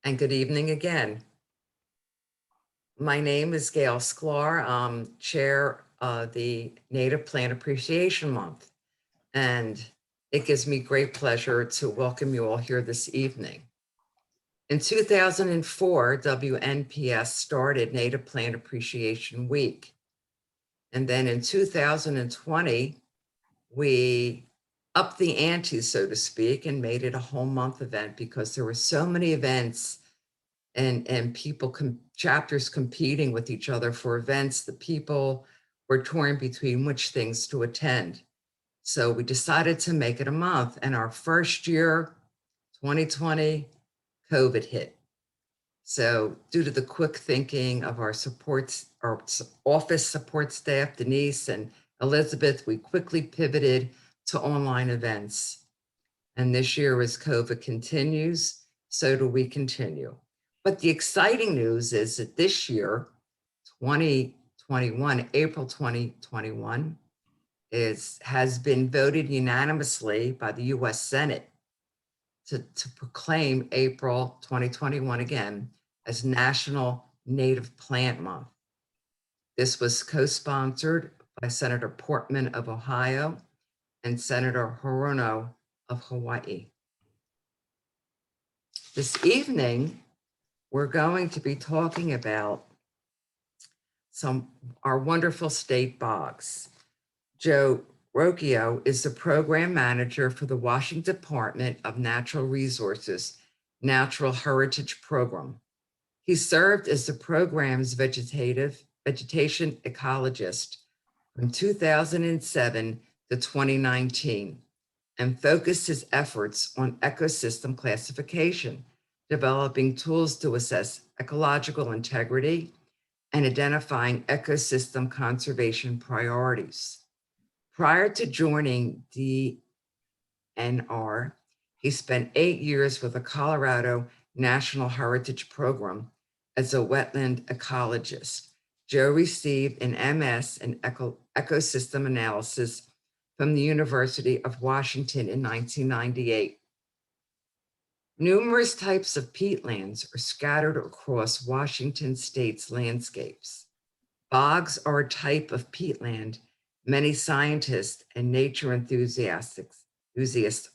And good evening again. My name is Gail Sklar. I'm chair of the Native Plant Appreciation Month. And it gives me great pleasure to welcome you all here this evening. In 2004, WNPS started Native Plant Appreciation Week. And then in 2020, we upped the ante, so to speak, and made it a whole month event because there were so many events and people, chapters competing with each other for events. The people were torn between which things to attend. So we decided to make it a month. And our first year, 2020, COVID hit. So due to the quick thinking of our office support staff, Denise and Elizabeth, we quickly pivoted to online events. And this year, as COVID continues, so do we continue. But the exciting news is that this year, 2021, April 2021, has been voted unanimously by the US Senate to proclaim April 2021 again as National Native Plant Month. This was co-sponsored by Senator Portman of Ohio and Senator Hirono of Hawaii. This evening, we're going to be talking about our wonderful state bogs. Joe Rocchio is the program manager for the Washington Department of Natural Resources Natural Heritage Program. He served as the program's vegetation ecologist from 2007 to 2019 and focused his efforts on ecosystem classification, developing tools to assess ecological integrity and identifying ecosystem conservation priorities. Prior to joining DNR, he spent 8 years with the Colorado National Heritage Program as a wetland ecologist. Joe received an MS in ecosystem analysis from the University of Washington in 1998. Numerous types of peatlands are scattered across Washington state's landscapes. Bogs are a type of peatland many scientists and nature enthusiasts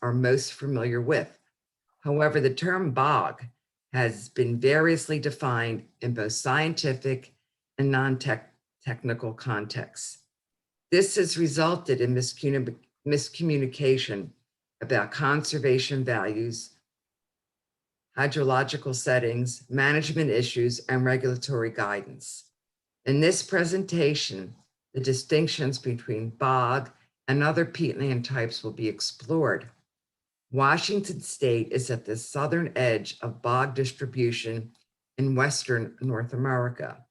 are most familiar with. However, the term bog has been variously defined in both scientific and non-technical contexts. This has resulted in miscommunication about conservation values, hydrological settings, management issues, and regulatory guidance. In this presentation, the distinctions between bog and other peatland types will be explored. Washington State is at the southern edge of bog distribution in Western North America.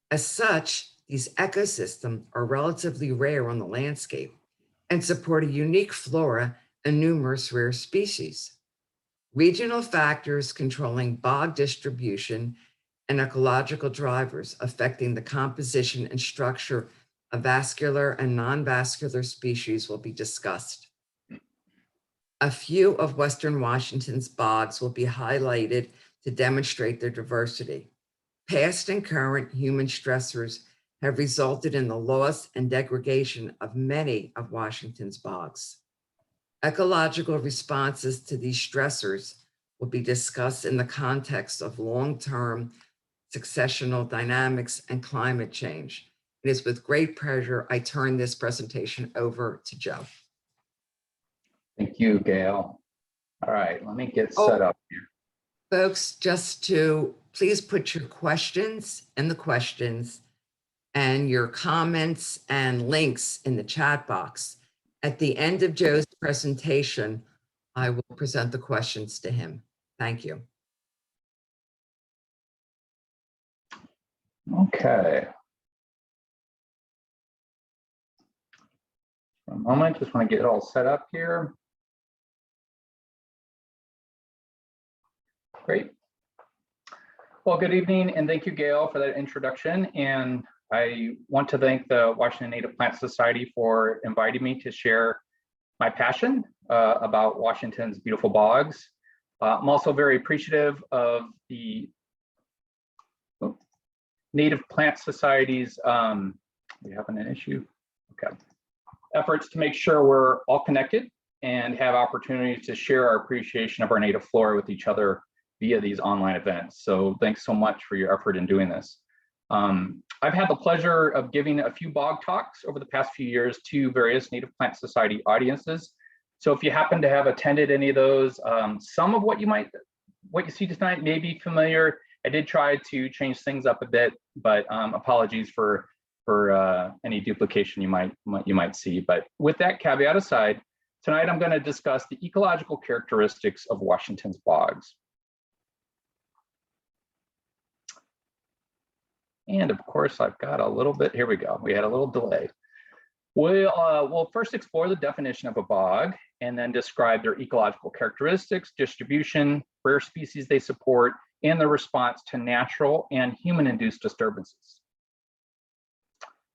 As such, these ecosystems are relatively rare on the landscape and support a unique flora and numerous rare species. Regional factors controlling bog distribution and ecological drivers affecting the composition and structure of vascular and non-vascular species will be discussed. A few of Western Washington's bogs will be highlighted to demonstrate their diversity. Past and current human stressors have resulted in the loss and degradation of many of Washington's bogs. Ecological responses to these stressors will be discussed in the context of long-term successional dynamics and climate change. It is with great pleasure I turn this presentation over to Joe. Thank you, Gail. All right, let me get set up here. Folks, just to please put your questions in the questions and your comments and links in the chat box. At the end of Joe's presentation, I will present the questions to him. Thank you. Okay. For a moment, just want to get it all set up here. Great. Well, good evening, and thank you, Gail, for that introduction. And I want to thank the Washington Native Plant Society for inviting me to share my passion about Washington's beautiful bogs. I'm also very appreciative of the Native Plant Society's, we having an issue? Okay. Efforts to make sure we're all connected and have opportunities to share our appreciation of our native flora with each other via these online events. So thanks so much for your effort in doing this. I've had the pleasure of giving a few bog talks over the past few years to various Native Plant Society audiences. So if you happen to have attended any of those, some of what you see tonight may be familiar. I did try to change things up a bit, but apologies for any duplication you might see. But with that caveat aside, tonight I'm going to discuss the ecological characteristics of Washington's bogs. And of course, I've got a little bit, here we go. We had a little delay. We'll first explore the definition of a bog and then describe their ecological characteristics, distribution, rare species they support, and their response to natural and human-induced disturbances.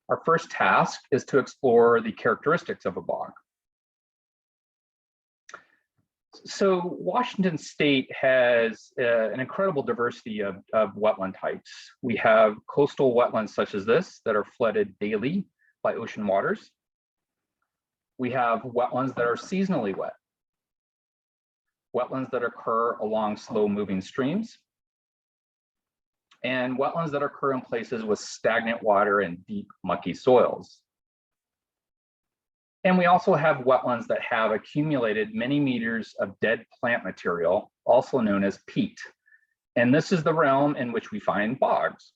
Our first task is to explore the characteristics of a bog. So Washington State has an incredible diversity of wetland types. We have coastal wetlands such as this that are flooded daily by ocean waters. We have wetlands that are seasonally wet, wetlands that occur along slow-moving streams, and wetlands that occur in places with stagnant water and deep, mucky soils. And we also have wetlands that have accumulated many meters of dead plant material, also known as peat. And this is the realm in which we find bogs.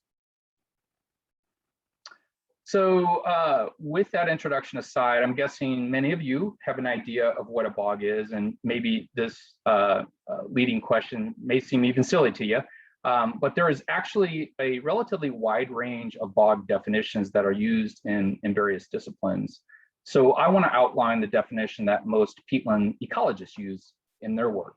So with that introduction aside, I'm guessing many of you have an idea of what a bog is, and maybe this leading question may seem even silly to you. But there is actually a relatively wide range of bog definitions that are used in various disciplines. So I want to outline the definition that most peatland ecologists use in their work.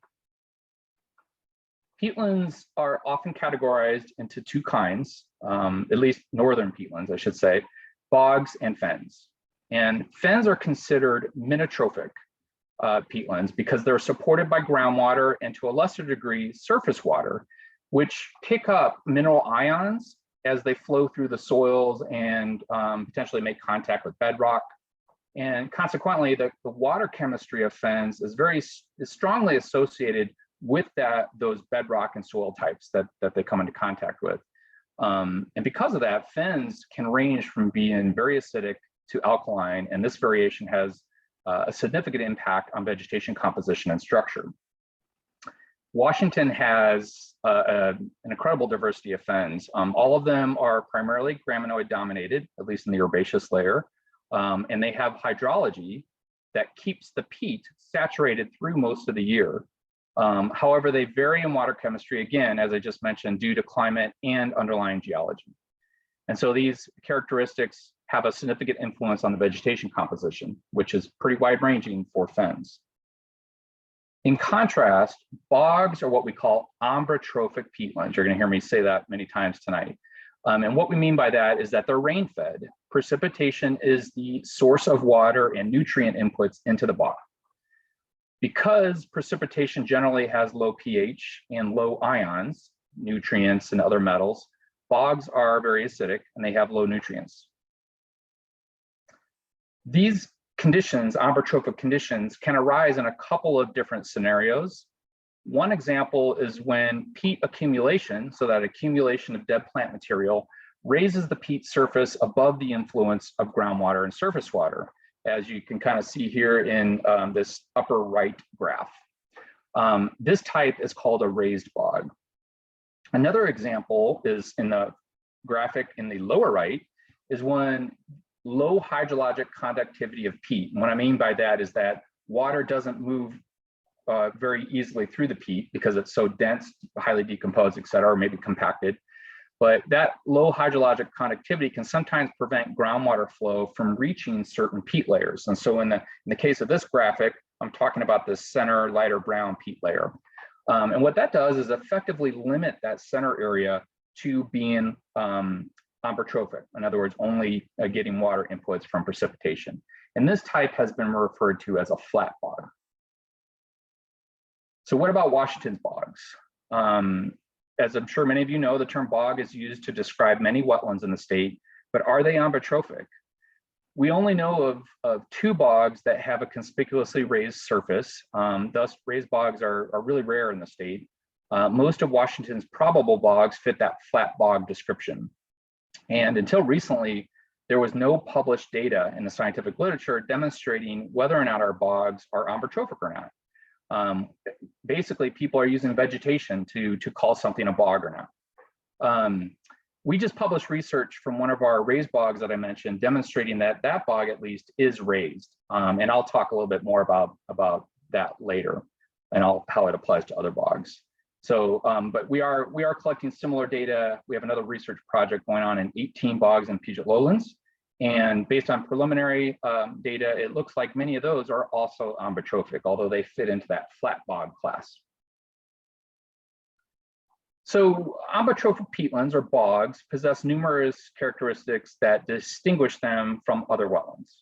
Peatlands are often categorized into two kinds, at least northern peatlands, I should say, bogs and fens. And fens are considered minotrophic peatlands because they're supported by groundwater and to a lesser degree surface water, which pick up mineral ions as they flow through the soils and potentially make contact with bedrock. And consequently, the water chemistry of fens is strongly associated with those bedrock and soil types that they come into contact with. And because of that, fens can range from being very acidic to alkaline, and this variation has a significant impact on vegetation composition and structure. Washington has an incredible diversity of fens. All of them are primarily graminoid dominated, at least in the herbaceous layer. And they have hydrology that keeps the peat saturated through most of the year. However, they vary in water chemistry, again, as I just mentioned, due to climate and underlying geology. And so these characteristics have a significant influence on the vegetation composition, which is pretty wide-ranging for fens. In contrast, bogs are what we call ambrotrophic peatlands. You're going to hear me say that many times tonight. And what we mean by that is that they're rain-fed. Precipitation is the source of water and nutrient inputs into the bog. Because precipitation generally has low pH and low ions, nutrients and other metals, bogs are very acidic and they have low nutrients. These conditions, ambrotrophic conditions, can arise in a couple of different scenarios. One example is when peat accumulation, so that accumulation of dead plant material, raises the peat surface above the influence of groundwater and surface water, as you can kind of see here in this upper right graph. This type is called a raised bog. Another example is in the graphic in the lower right, is when low hydrologic conductivity of peat. And what I mean by that is that water doesn't move very easily through the peat because it's so dense, highly decomposed, et cetera, or maybe compacted. But that low hydrologic conductivity can sometimes prevent groundwater flow from reaching certain peat layers. And so in the case of this graphic, I'm talking about this center lighter brown peat layer. And what that does is effectively limit that center area to being ambrotrophic. In other words, only getting water inputs from precipitation. And this type has been referred to as a flat bog. So what about Washington's bogs? As I'm sure many of you know, the term bog is used to describe many wetlands in the state, but are they ambitrophic? We only know of 2 bogs that have a conspicuously raised surface. Thus, raised bogs are really rare in the state. Most of Washington's probable bogs fit that flat bog description. And until recently, there was no published data in the scientific literature demonstrating whether or not our bogs are ambitrophic or not. Basically, people are using vegetation to call something a bog or not. We just published research from one of our raised bogs that I mentioned, demonstrating that that bog at least is raised. And I'll talk a little bit more about that later and how it applies to other bogs. So, but we are collecting similar data. We have another research project going on in 18 bogs in Puget Lowlands. And based on preliminary data, it looks like many of those are also ambitrophic, although they fit into that flat bog class. So ambitrophic peatlands or bogs possess numerous characteristics that distinguish them from other wetlands.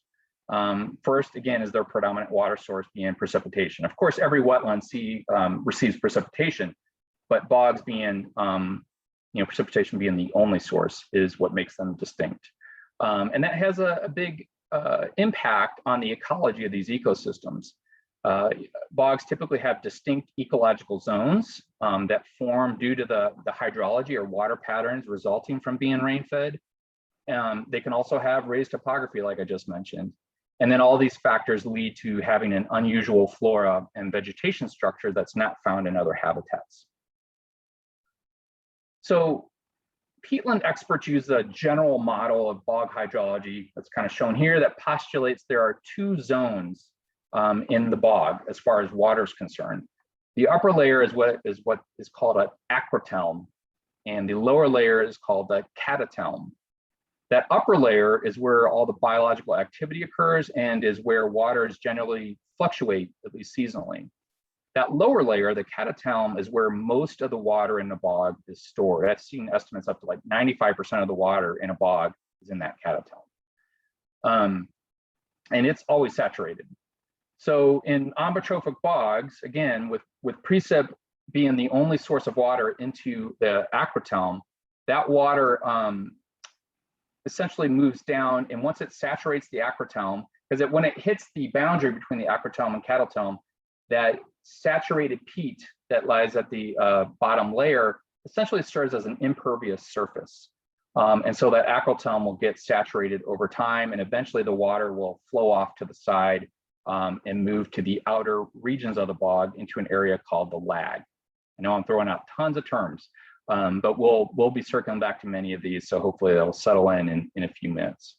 First, again, is their predominant water source being precipitation. Of course, every wetland receives precipitation, but bogs being, precipitation being the only source is what makes them distinct. And that has a big impact on the ecology of these ecosystems. Bogs typically have distinct ecological zones that form due to the hydrology or water patterns resulting from being rain-fed. They can also have raised topography, like I just mentioned. And then all these factors lead to having an unusual flora and vegetation structure that's not found in other habitats. So peatland experts use a general model of bog hydrology that's kind of shown here that postulates there are 2 zones in the bog as far as water is concerned. The upper layer is what is called an acrotelm, and the lower layer is called the catatelm. That upper layer is where all the biological activity occurs and is where waters generally fluctuate, at least seasonally. That lower layer, the catatelm, is where most of the water in the bog is stored. I've seen estimates up to like 95% of the water in a bog is in that catatelm. And it's always saturated. So in ambitrophic bogs, again, with precip being the only source of water into the acrotelm, that water essentially moves down, and once it saturates the acrotelm, because when it hits the boundary between the acrotelm and catatelm, that saturated peat that lies at the bottom layer essentially serves as an impervious surface. And so that acrotelm will get saturated over time, and eventually the water will flow off to the side and move to the outer regions of the bog into an area called the lag. I know I'm throwing out tons of terms, but we'll be circling back to many of these, so hopefully they'll settle in a few minutes.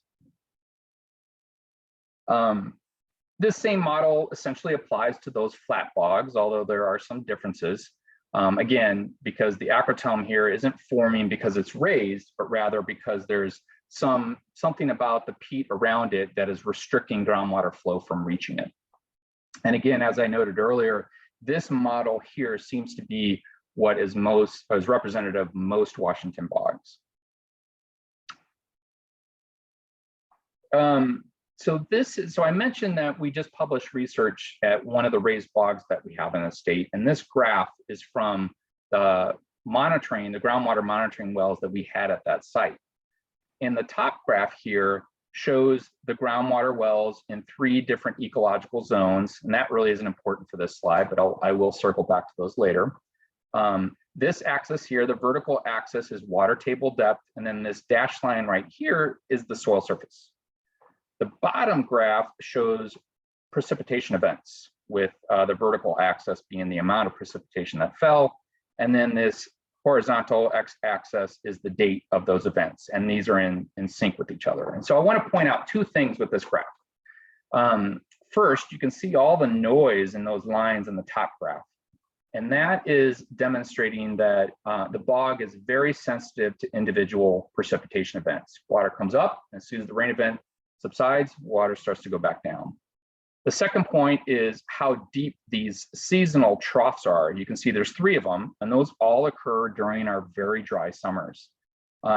This same model essentially applies to those flat bogs, although there are some differences. Again, because the acrotelm here isn't forming because it's raised, but rather because there's something about the peat around it that is restricting groundwater flow from reaching it. And again, as I noted earlier, this model here seems to be what is representative of most Washington bogs. So I mentioned that we just published research at one of the raised bogs that we have in the state, and this graph is from the groundwater monitoring wells that we had at that site. And the top graph here shows the groundwater wells in 3 different ecological zones, and that really isn't important for this slide, but I will circle back to those later. This axis here, the vertical axis, is water table depth, and then this dashed line right here is the soil surface. The bottom graph shows precipitation events, with the vertical axis being the amount of precipitation that fell, and then this horizontal x-axis is the date of those events, and these are in sync with each other. And so I want to point out 2 things with this graph. First, you can see all the noise in those lines in the top graph, and that is demonstrating that the bog is very sensitive to individual precipitation events. Water comes up, and as soon as the rain event subsides, water starts to go back down. The second point is how deep these seasonal troughs are. You can see there's 3 of them, and those all occur during our very dry summers.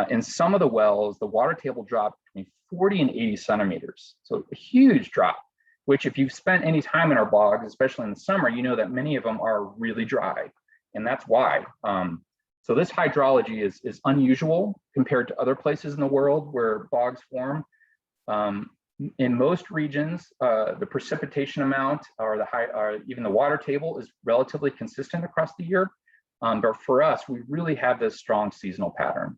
In some of the wells, the water table dropped between 40 and 80 centimeters, so a huge drop. which if you've spent any time in our bogs, especially in the summer, you know that many of them are really dry. And that's why. So this hydrology is unusual compared to other places in the world where bogs form. In most regions, the precipitation amount or even the water table is relatively consistent across the year. But for us, we really have this strong seasonal pattern.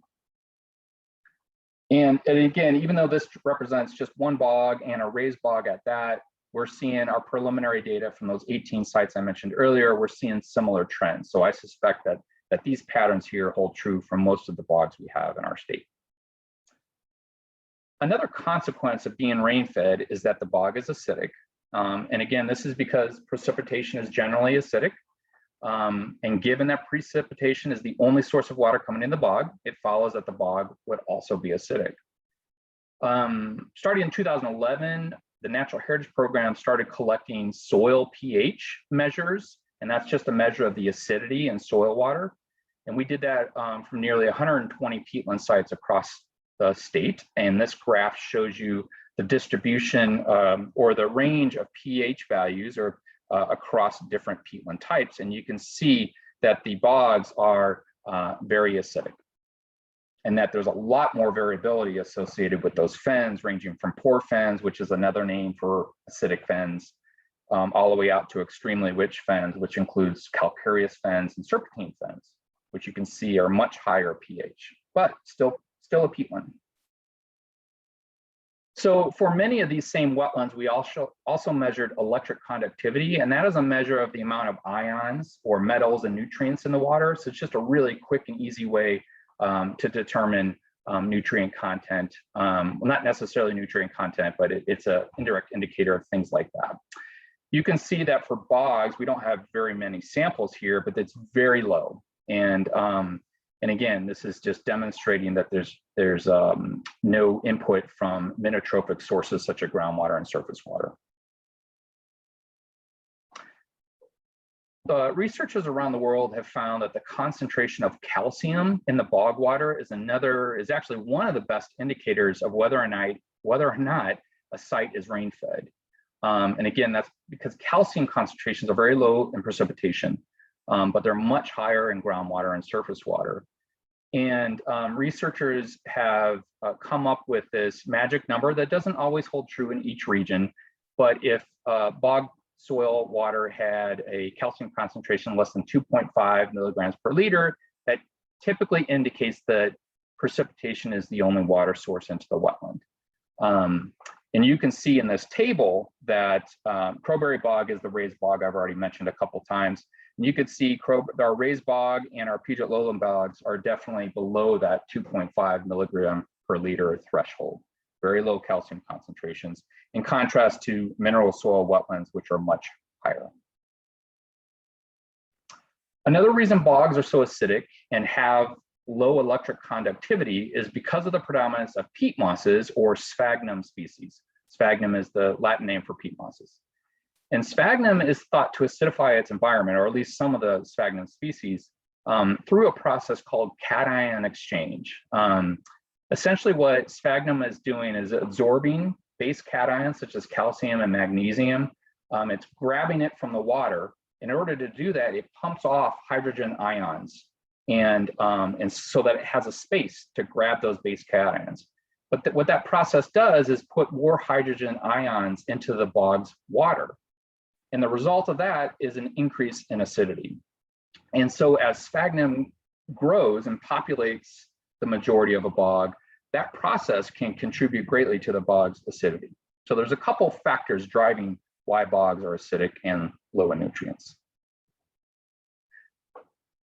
And again, even though this represents just one bog and a raised bog at that, we're seeing our preliminary data from those 18 sites I mentioned earlier, we're seeing similar trends. So I suspect that these patterns here hold true for most of the bogs we have in our state. Another consequence of being rain-fed is that the bog is acidic. And again, this is because precipitation is generally acidic. And given that precipitation is the only source of water coming in the bog, it follows that the bog would also be acidic. Starting in 2011, the Natural Heritage Program started collecting soil pH measures, and that's just a measure of the acidity in soil water. And we did that from nearly 120 peatland sites across the state. And this graph shows you the distribution or the range of pH values or across different peatland types. And you can see that the bogs are very acidic, and that there's a lot more variability associated with those fens, ranging from poor fens, which is another name for acidic fens, all the way out to extremely rich fens, which includes calcareous fens and serpentine fens, which you can see are much higher pH, but still a peatland. So for many of these same wetlands, we also measured electric conductivity, and that is a measure of the amount of ions or metals and nutrients in the water. So it's just a really quick and easy way to determine nutrient content. Well, not necessarily nutrient content, but it's an indirect indicator of things like that. You can see that for bogs, we don't have very many samples here, but it's very low. And again, this is just demonstrating that there's no input from minotrophic sources such as groundwater and surface water. Researchers around the world have found that the concentration of calcium in the bog water is actually one of the best indicators of whether or not a site is rain-fed. And again, that's because calcium concentrations are very low in precipitation, but they're much higher in groundwater and surface water. And researchers have come up with this magic number that doesn't always hold true in each region, but if bog soil water had a calcium concentration less than 2.5 milligrams per liter, that typically indicates that precipitation is the only water source into the wetland. And you can see in this table that Crowberry Bog is the raised bog I've already mentioned a couple times. And you could see our raised bog and our Puget lowland bogs are definitely below that 2.5 milligram per liter threshold. Very low calcium concentrations, in contrast to mineral soil wetlands, which are much higher. Another reason bogs are so acidic and have low electric conductivity is because of the predominance of peat mosses or sphagnum species. Sphagnum is the Latin name for peat mosses. And sphagnum is thought to acidify its environment, or at least some of the sphagnum species, through a process called cation exchange. Essentially what sphagnum is doing is absorbing base cations such as calcium and magnesium. It's grabbing it from the water. In order to do that, it pumps off hydrogen ions, and so that it has a space to grab those base cations. But what that process does is put more hydrogen ions into the bog's water. And the result of that is an increase in acidity. And so as sphagnum grows and populates the majority of a bog, that process can contribute greatly to the bog's acidity. So there's a couple factors driving why bogs are acidic and low in nutrients.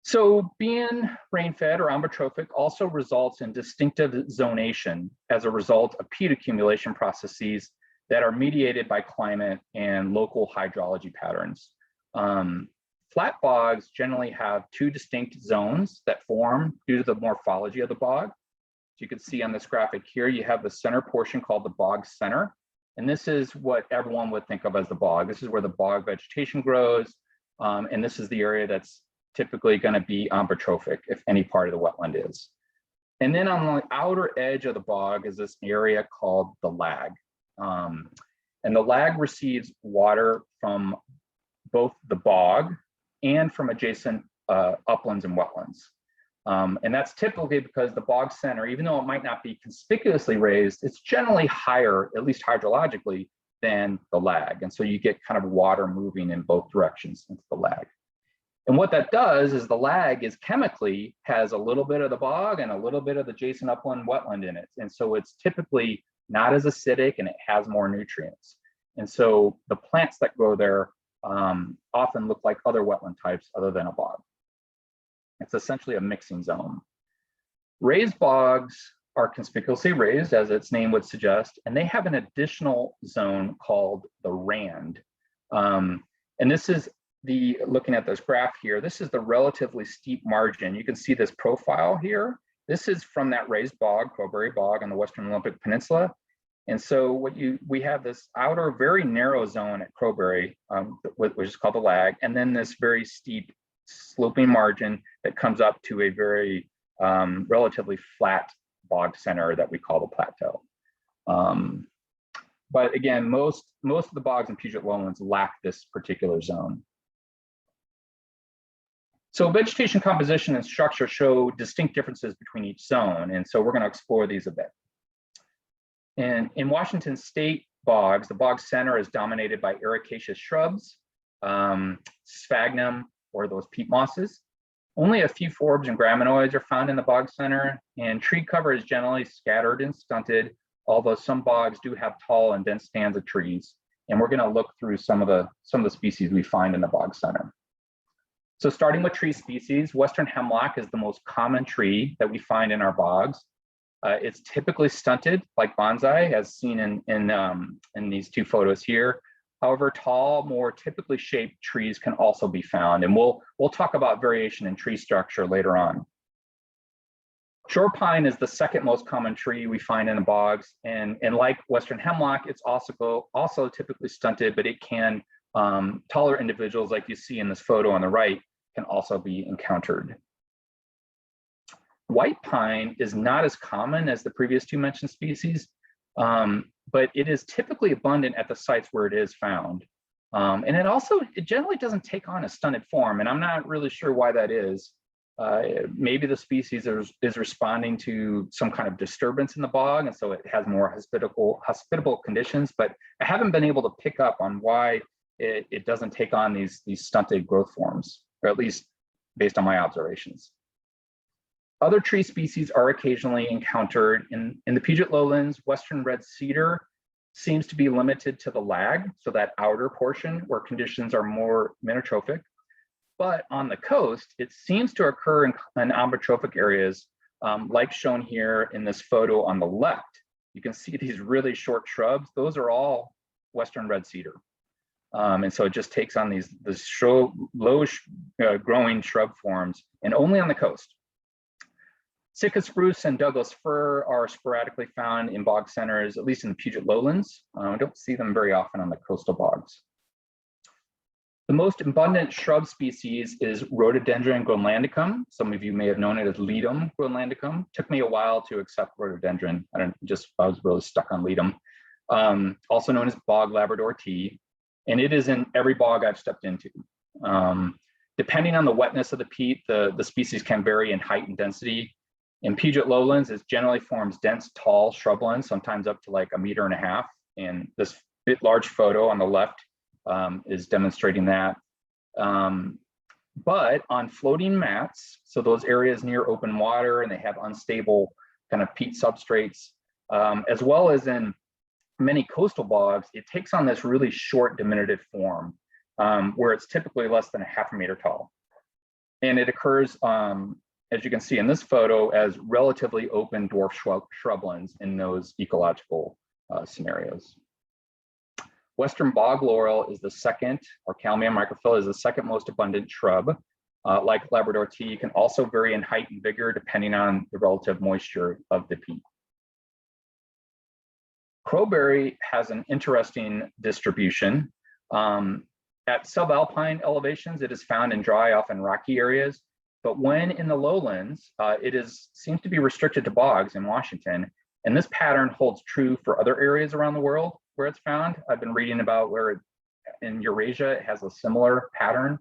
So being rain-fed or ambrotrophic also results in distinctive zonation as a result of peat accumulation processes that are mediated by climate and local hydrology patterns. Flat bogs generally have two distinct zones that form due to the morphology of the bog. As you can see on this graphic here, you have the center portion called the bog center. And this is what everyone would think of as the bog. This is where the bog vegetation grows. And this is the area that's typically going to be ambrotrophic if any part of the wetland is. And then on the outer edge of the bog is this area called the lag. And the lag receives water from both the bog and from adjacent uplands and wetlands. And that's typically because the bog center, even though it might not be conspicuously raised, it's generally higher, at least hydrologically, than the lag. And so you get kind of water moving in both directions into the lag. And what that does is the lag is chemically has a little bit of the bog and a little bit of the adjacent upland wetland in it. And so it's typically not as acidic and it has more nutrients. And so the plants that grow there often look like other wetland types other than a bog. It's essentially a mixing zone. Raised bogs are conspicuously raised, as its name would suggest, and they have an additional zone called the rand. And this is looking at this graph here, this is the relatively steep margin. You can see this profile here. This is from that raised bog, Crowberry Bog on the Western Olympic Peninsula. And so we have this outer, very narrow zone at Crowberry, which is called the lag, and then this very steep sloping margin that comes up to a very relatively flat bog center that we call the plateau. But again, most of the bogs in Puget Lowlands lack this particular zone. So vegetation composition and structure show distinct differences between each zone. And so we're going to explore these a bit. And in Washington state bogs, the bog center is dominated by ericaceous shrubs, sphagnum, or those peat mosses. Only a few forbs and graminoids are found in the bog center, and tree cover is generally scattered and stunted, although some bogs do have tall and dense stands of trees. And we're going to look through some of the species we find in the bog center. So starting with tree species, Western hemlock is the most common tree that we find in our bogs. It's typically stunted like bonsai, as seen in these two photos here. However, tall, more typically shaped trees can also be found, and we'll talk about variation in tree structure later on. Shore pine is the second most common tree we find in the bogs, and like Western hemlock, it's also typically stunted, but it can taller individuals, like you see in this photo on the right, can also be encountered. White pine is not as common as the previous two mentioned species, but it is typically abundant at the sites where it is found. And it generally doesn't take on a stunted form, and I'm not really sure why that is. Maybe the species is responding to some kind of disturbance in the bog, and so it has more hospitable conditions, but I haven't been able to pick up on why it doesn't take on these stunted growth forms, or at least based on my observations. Other tree species are occasionally encountered in the Puget Lowlands. Western red cedar seems to be limited to the lag, so that outer portion where conditions are more minotrophic. But on the coast, it seems to occur in amblyotrophic areas, like shown here in this photo on the left. You can see these really short shrubs. Those are all Western red cedar. And so it just takes on these low growing shrub forms, and only on the coast. Sitka spruce and Douglas fir are sporadically found in bog centers, at least in the Puget Lowlands. I don't see them very often on the coastal bogs. The most abundant shrub species is Rhododendron groenlandicum. Some of you may have known it as Ledum groenlandicum. Took me a while to accept rhododendron. I was really stuck on Ledum. Also known as bog Labrador tea. And it is in every bog I've stepped into. Depending on the wetness of the peat, the species can vary in height and density. In Puget Lowlands, it generally forms dense, tall shrublands, sometimes up to like 1.5 meters. And this large photo on the left is demonstrating that. But on floating mats, so those areas near open water and they have unstable kind of peat substrates, as well as in many coastal bogs, it takes on this really short diminutive form where it's typically less than 0.5 meter tall. And it occurs, as you can see in this photo, as relatively open dwarf shrublands in those ecological scenarios. Western bog laurel is the second, or Calmia microphylla is the second most abundant shrub. Like Labrador tea, can also vary in height and vigor depending on the relative moisture of the peat. Crowberry has an interesting distribution. At subalpine elevations, it is found in dry, often rocky areas. But when in the lowlands, seems to be restricted to bogs in Washington. And this pattern holds true for other areas around the world. where it's found. I've been reading about where in Eurasia it has a similar pattern.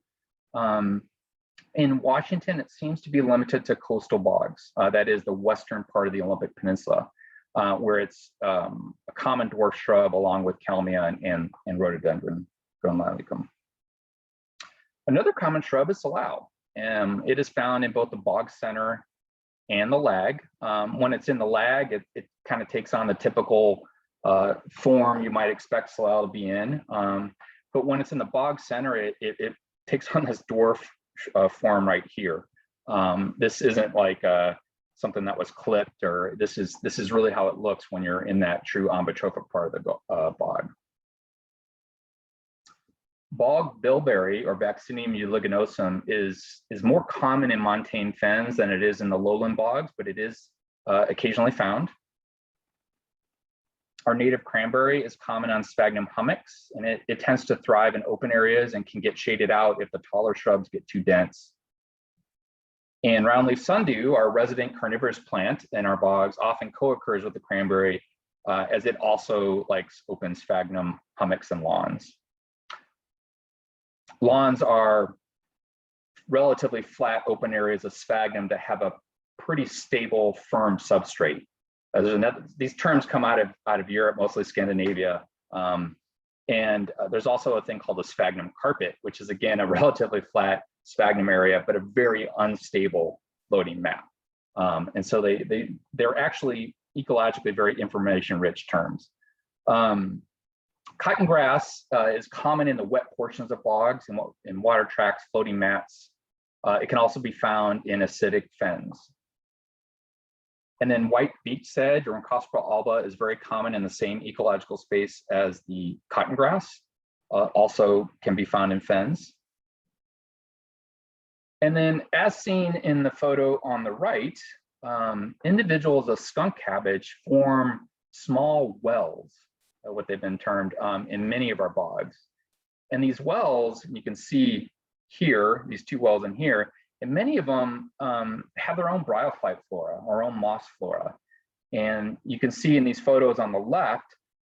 In Washington, it seems to be limited to coastal bogs. That is the western part of the Olympic Peninsula, where it's a common dwarf shrub along with Kalmia and Rhododendron groenlandicum. Another common shrub is salal. It is found in both the bog center and the lag. When it's in the lag, it kind of takes on the typical form you might expect salal to be in. But when it's in the bog center, it takes on this dwarf form right here. This isn't like something that was clipped, or this is really how it looks when you're in that true ambitrophic part of the bog. Bog bilberry, or Vaccinium uliginosum, is more common in montane fens than it is in the lowland bogs, but it is occasionally found. Our native cranberry is common on sphagnum hummocks, and it tends to thrive in open areas and can get shaded out if the taller shrubs get too dense. And roundleaf sundew, our resident carnivorous plant in our bogs, often co-occurs with the cranberry, as it also likes open sphagnum hummocks and lawns. Lawns are relatively flat open areas of sphagnum that have a pretty stable, firm substrate. These terms come out of Europe, mostly Scandinavia. There's also a thing called the sphagnum carpet, which is again a relatively flat sphagnum area, but a very unstable floating map. And so they're actually ecologically very information-rich terms. Cotton grass is common in the wet portions of bogs and in water tracts, floating mats. It can also be found in acidic fens. And then white beech sedge, or Encospora alba, is very common in the same ecological space as the cotton grass. Also can be found in fens. And then, as seen in the photo on the right, individuals of skunk cabbage form small wells, what they've been termed, in many of our bogs. And these wells, you can see here, these two wells in here, and many of them have their own bryophyte flora, or own moss flora. And you can see in these photos on the left,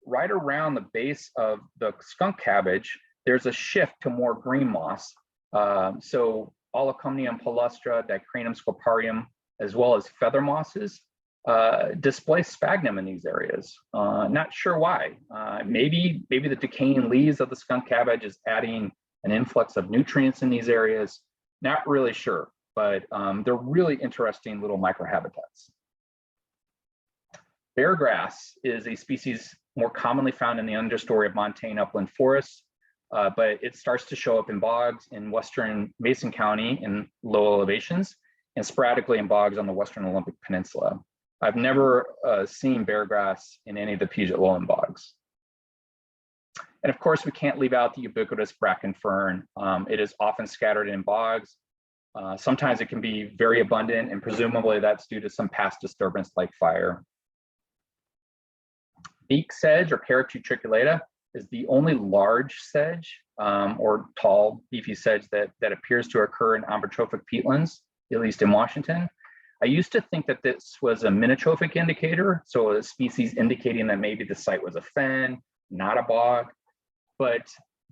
right around the base of the skunk cabbage, there's a shift to more green moss. So Olecomnium palustra, Dicranum scoparium, as well as feather mosses, display sphagnum in these areas. Not sure why. Maybe the decaying leaves of the skunk cabbage is adding an influx of nutrients in these areas. Not really sure, but they're really interesting little microhabitats. Bear grass is a species more commonly found in the understory of montane upland forests, but it starts to show up in bogs in western Mason County in low elevations, and sporadically in bogs on the western Olympic Peninsula. I've never seen bear grass in any of the Puget lowland bogs. And of course, we can't leave out the ubiquitous bracken fern. It is often scattered in bogs. Sometimes it can be very abundant, and presumably that's due to some past disturbance like fire. Beak sedge, or Carrot utriculata, is the only large sedge, or tall, beefy sedge that appears to occur in ambitrophic peatlands, at least in Washington. I used to think that this was a minotrophic indicator, so a species indicating that maybe the site was a fen, not a bog. But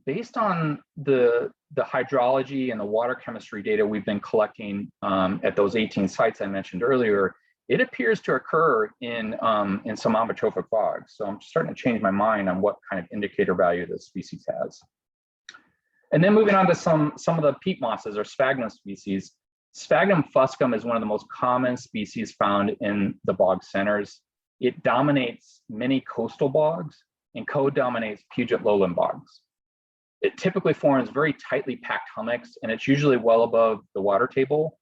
based on the hydrology and the water chemistry data we've been collecting at those 18 sites I mentioned earlier, it appears to occur in some ambitrophic bogs. So I'm starting to change my mind on what kind of indicator value this species has. And then moving on to some of the peat mosses, or sphagnum species. Sphagnum fuscum is one of the most common species found in the bog centers. It dominates many coastal bogs and co-dominates Puget lowland bogs. It typically forms very tightly packed hummocks, and it's usually well above the water table.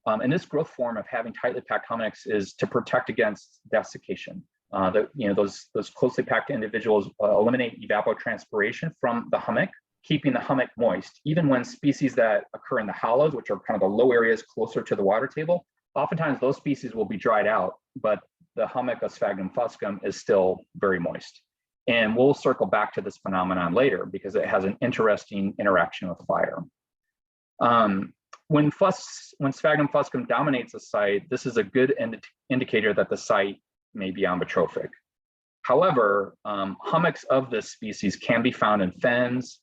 And this growth form of having tightly packed hummocks is to protect against desiccation. Those closely packed individuals eliminate evapotranspiration from the hummock, keeping the hummock moist. Even when species that occur in the hollows, which are kind of the low areas closer to the water table, oftentimes those species will be dried out, but the hummock of Sphagnum fuscum is still very moist. And we'll circle back to this phenomenon later because it has an interesting interaction with fire. When Sphagnum fuscum dominates a site, this is a good indicator that the site may be ambitrophic. However, hummocks of this species can be found in fens.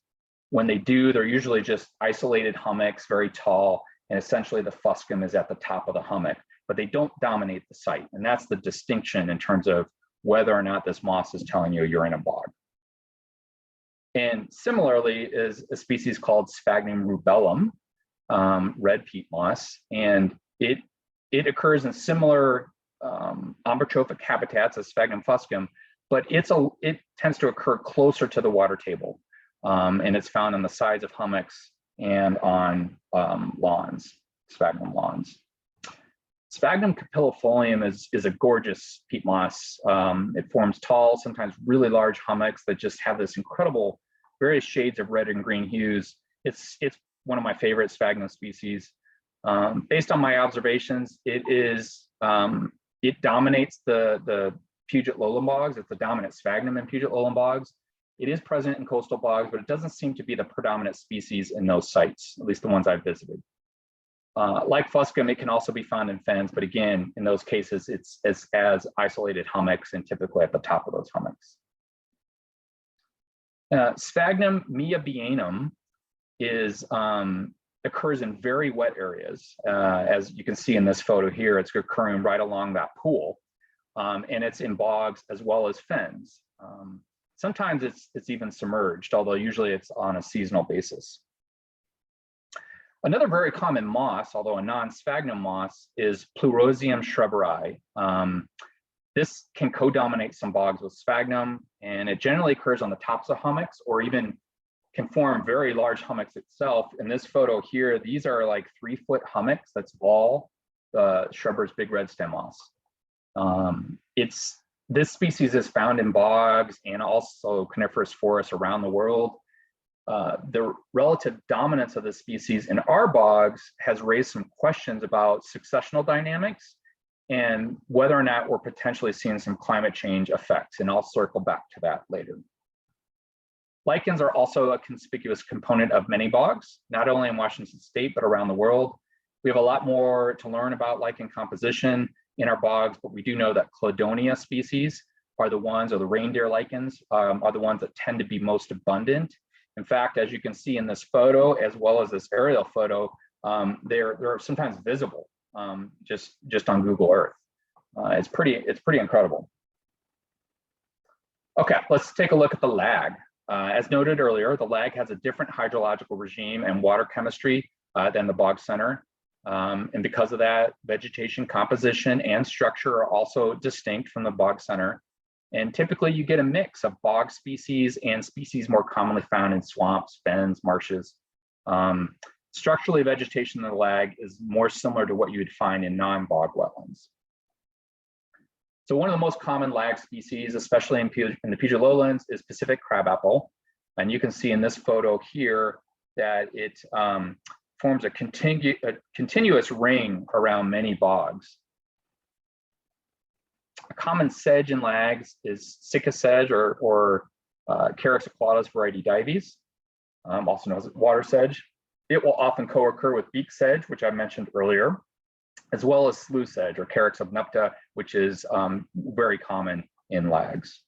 When they do, they're usually just isolated hummocks, very tall, and essentially the fuscum is at the top of the hummock, but they don't dominate the site. And that's the distinction in terms of whether or not this moss is telling you you're in a bog. And similarly is a species called Sphagnum rubellum, red peat moss, and it occurs in similar ambitrophic habitats as Sphagnum fuscum, but it tends to occur closer to the water table, and it's found on the sides of hummocks and on lawns, sphagnum lawns. Sphagnum capillifolium is a gorgeous peat moss. It forms tall, sometimes really large hummocks that just have this incredible various shades of red and green hues. It's one of my favorite sphagnum species. Based on my observations, it dominates the Puget lowland bogs. It's the dominant sphagnum in Puget lowland bogs. It is present in coastal bogs, but it doesn't seem to be the predominant species in those sites, at least the ones I've visited. Like fuscum, it can also be found in fens, but again, in those cases, it's as isolated hummocks and typically at the top of those hummocks. Sphagnum meabianum occurs in very wet areas. As you can see in this photo here, it's occurring right along that pool. And it's in bogs as well as fens. Sometimes it's even submerged, although usually it's on a seasonal basis. Another very common moss, although a non-sphagnum moss, is Pleurozium shrubberii. This can co-dominate some bogs with sphagnum, and it generally occurs on the tops of hummocks or even can form very large hummocks itself. In this photo here, these are like 3-foot hummocks. That's all the Shrubber's big red stem moss. This species is found in bogs and also coniferous forests around the world. The relative dominance of the species in our bogs has raised some questions about successional dynamics and whether or not we're potentially seeing some climate change effects, and I'll circle back to that later. Lichens are also a conspicuous component of many bogs, not only in Washington State, but around the world. We have a lot more to learn about lichen composition in our bogs, but we do know that Cladonia species are the ones, or the reindeer lichens, are the ones that tend to be most abundant. In fact, as you can see in this photo, as well as this aerial photo, they're sometimes visible just on Google Earth. It's pretty incredible. Okay, let's take a look at the lag. As noted earlier, the lag has a different hydrological regime and water chemistry than the bog center. And because of that, vegetation composition and structure are also distinct from the bog center. And typically you get a mix of bog species and species more commonly found in swamps, fens, marshes. Structurally, vegetation in the lag is more similar to what you would find in non-bog wetlands. So one of the most common lag species, especially in the Puget lowlands, is Pacific crabapple. And you can see in this photo here that it forms a continuous ring around many bogs. A common sedge in lags is Sitka sedge or Carex aquatus variety dives, also known as water sedge. It will often co-occur with beak sedge, which I mentioned earlier, as well as slough sedge or Carex obnupta, which is very common in lags.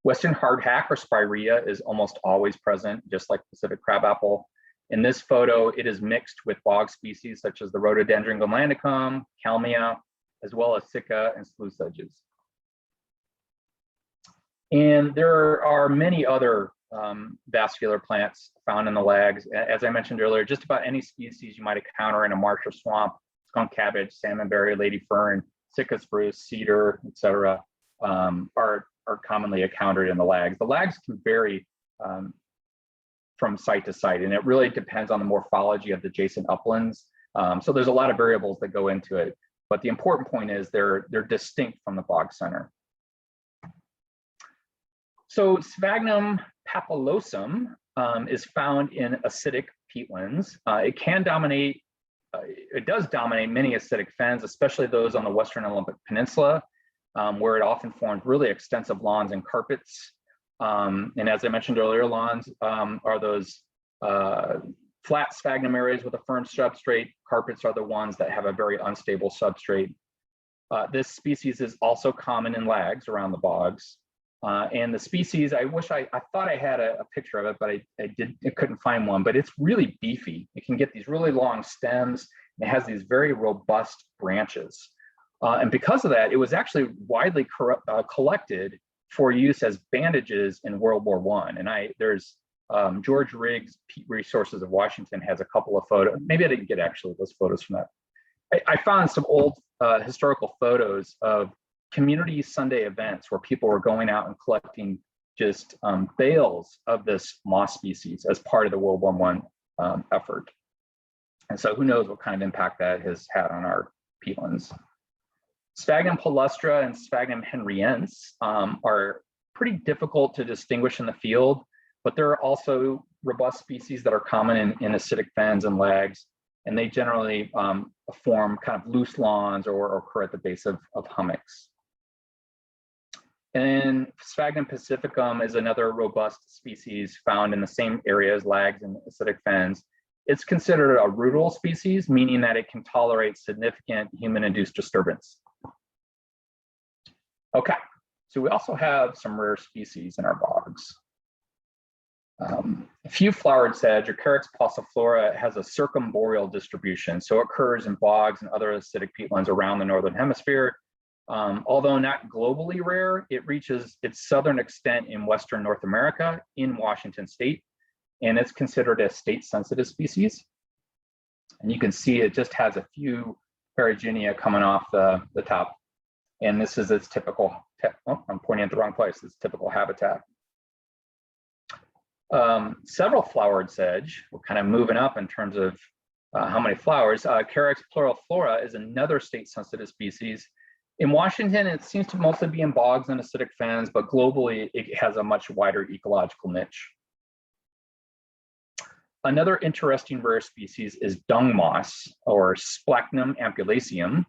Western hardhack or spirea is almost always present, just like Pacific crabapple. In this photo, it is mixed with bog species such as the Rhododendron glandicum, Kalmia, as well as Sitka and slough sedges. And there are many other vascular plants found in the lags. As I mentioned earlier, just about any species you might encounter in a marsh or swamp, skunk cabbage, salmonberry, lady fern, Sitka spruce, cedar, etc., are commonly encountered in the lags. The lags can vary from site to site, and it really depends on the morphology of the adjacent uplands. So there's a lot of variables that go into it, but the important point is they're distinct from the bog center. So Sphagnum papillosum is found in acidic peatlands. It does dominate many acidic fens, especially those on the Western Olympic Peninsula, where it often forms really extensive lawns and carpets. And as I mentioned earlier, lawns are those flat sphagnum areas with a firm substrate. Carpets are the ones that have a very unstable substrate. This species is also common in lags around the bogs. And the species, I thought I had a picture of it, but I couldn't find one, but it's really beefy. It can get these really long stems. It has these very robust branches. And because of that, it was actually widely collected for use as bandages in World War I. And there's George Riggs, Peat Resources of Washington, has a couple of photos. Maybe I didn't get actually those photos from that. I found some old historical photos of community Sunday events where people were going out and collecting just bales of this moss species as part of the World War I effort. And so who knows what kind of impact that has had on our peatlands. Sphagnum palustra and Sphagnum henriense are pretty difficult to distinguish in the field, but there are also robust species that are common in acidic fens and lags, and they generally form kind of loose lawns or occur at the base of hummocks. And Sphagnum pacificum is another robust species found in the same area as lags and acidic fens. It's considered a rudal species, meaning that it can tolerate significant human-induced disturbance. Okay, so we also have some rare species in our bogs. A few flowered sedge, or Carex pauciflora, has a circumboreal distribution, so it occurs in bogs and other acidic peatlands around the northern hemisphere. Although not globally rare, it reaches its southern extent in Western North America in Washington state, and it's considered a state-sensitive species. And you can see it just has a few perigenia coming off the top. And this is its typical, oh, I'm pointing at the wrong place, its typical habitat. Several flowered sedge, we're kind of moving up in terms of how many flowers. Carex pluriflora is another state-sensitive species. In Washington, it seems to mostly be in bogs and acidic fens, but globally, it has a much wider ecological niche. Another interesting rare species is dung moss, or Splechnum ampullaceum.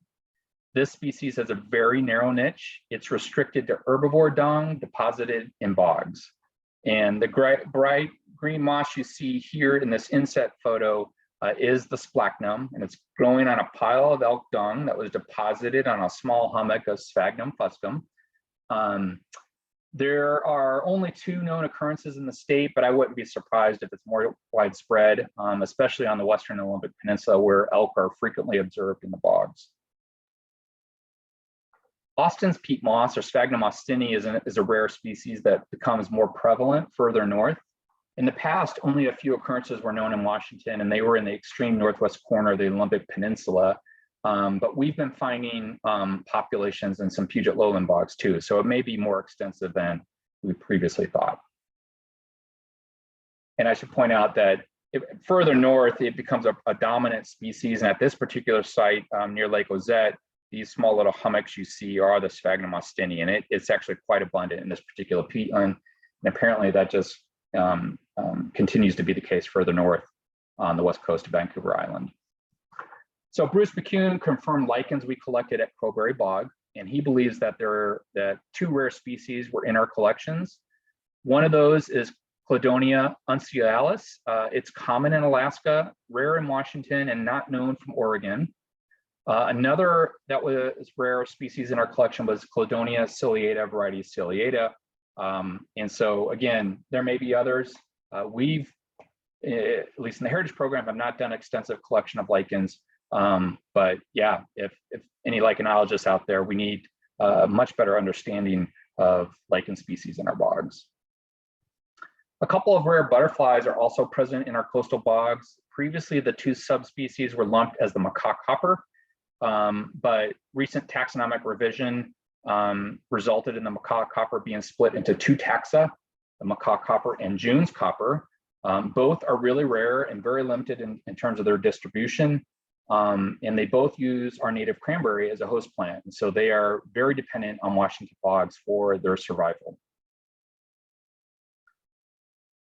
This species has a very narrow niche. It's restricted to herbivore dung deposited in bogs. And the bright green moss you see here in this inset photo is the splechnum, and it's growing on a pile of elk dung that was deposited on a small hummock of Sphagnum fuscum. There are only 2 known occurrences in the state, but I wouldn't be surprised if it's more widespread, especially on the Western Olympic Peninsula, where elk are frequently observed in the bogs. Austin's peat moss, or Sphagnum austini, is a rare species that becomes more prevalent further north. In the past, only a few occurrences were known in Washington, and they were in the extreme northwest corner of the Olympic Peninsula. But we've been finding populations in some Puget lowland bogs too, so it may be more extensive than we previously thought. And I should point out that further north, it becomes a dominant species, and at this particular site near Lake Ozette, these small little hummocks you see are the Sphagnum austini, and it's actually quite abundant in this particular peatland. And apparently that just continues to be the case further north on the west coast of Vancouver Island. So Bruce McCune confirmed lichens we collected at Crowberry Bog, and he believes that that 2 rare species were in our collections. One of those is Cladonia uncialis. It's common in Alaska, rare in Washington, and not known from Oregon. Another that was rare species in our collection was Cladonia ciliata, variety ciliata. And so again, there may be others. We've, at least in the Heritage Program, have not done extensive collection of lichens. But yeah, if any lichenologists out there, we need a much better understanding of lichen species in our bogs. A couple of rare butterflies are also present in our coastal bogs. Previously, the 2 subspecies were lumped as the macaque hopper, but recent taxonomic revision resulted in the macaque hopper being split into 2 taxa, the macaque hopper and June's copper. Both are really rare and very limited in terms of their distribution. And they both use our native cranberry as a host plant. And so they are very dependent on Washington bogs for their survival.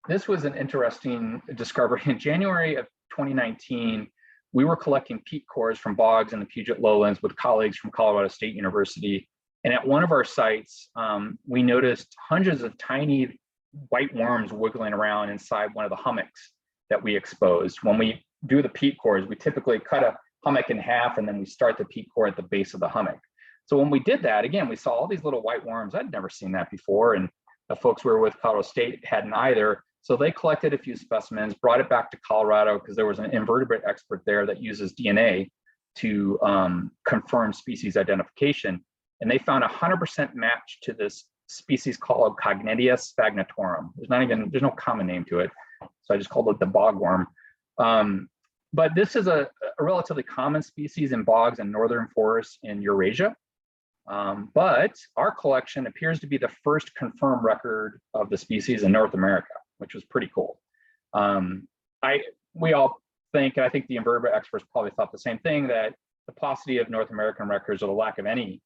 This was an interesting discovery. In January of 2019, we were collecting peat cores from bogs in the Puget lowlands with colleagues from Colorado State University. And at one of our sites, we noticed hundreds of tiny white worms wiggling around inside one of the hummocks that we exposed. When we do the peat cores, we typically cut a hummock in half, and then we start the peat core at the base of the hummock. So when we did that, again, we saw all these little white worms. I'd never seen that before. And the folks we were with, Colorado State, hadn't either. So they collected a few specimens, brought it back to Colorado because there was an invertebrate expert there that uses DNA to confirm species identification. And they found 100% match to this species called Cognitia sphagnatorum. There's no common name to it. So I just called it the bogworm. But this is a relatively common species in bogs and northern forests in Eurasia. But our collection appears to be the first confirmed record of the species in North America, which was pretty cool. We all think, and I think the invertebrate experts probably thought the same thing, that the paucity of North American records, or the lack of any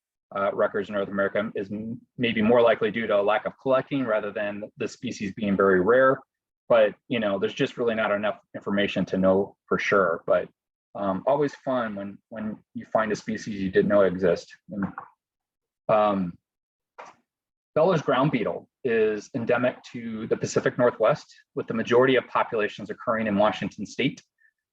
records in North America, is maybe more likely due to a lack of collecting rather than the species being very rare. But there's just really not enough information to know for sure. But always fun when you find a species you didn't know exist. Beller's ground beetle is endemic to the Pacific Northwest, with the majority of populations occurring in Washington state.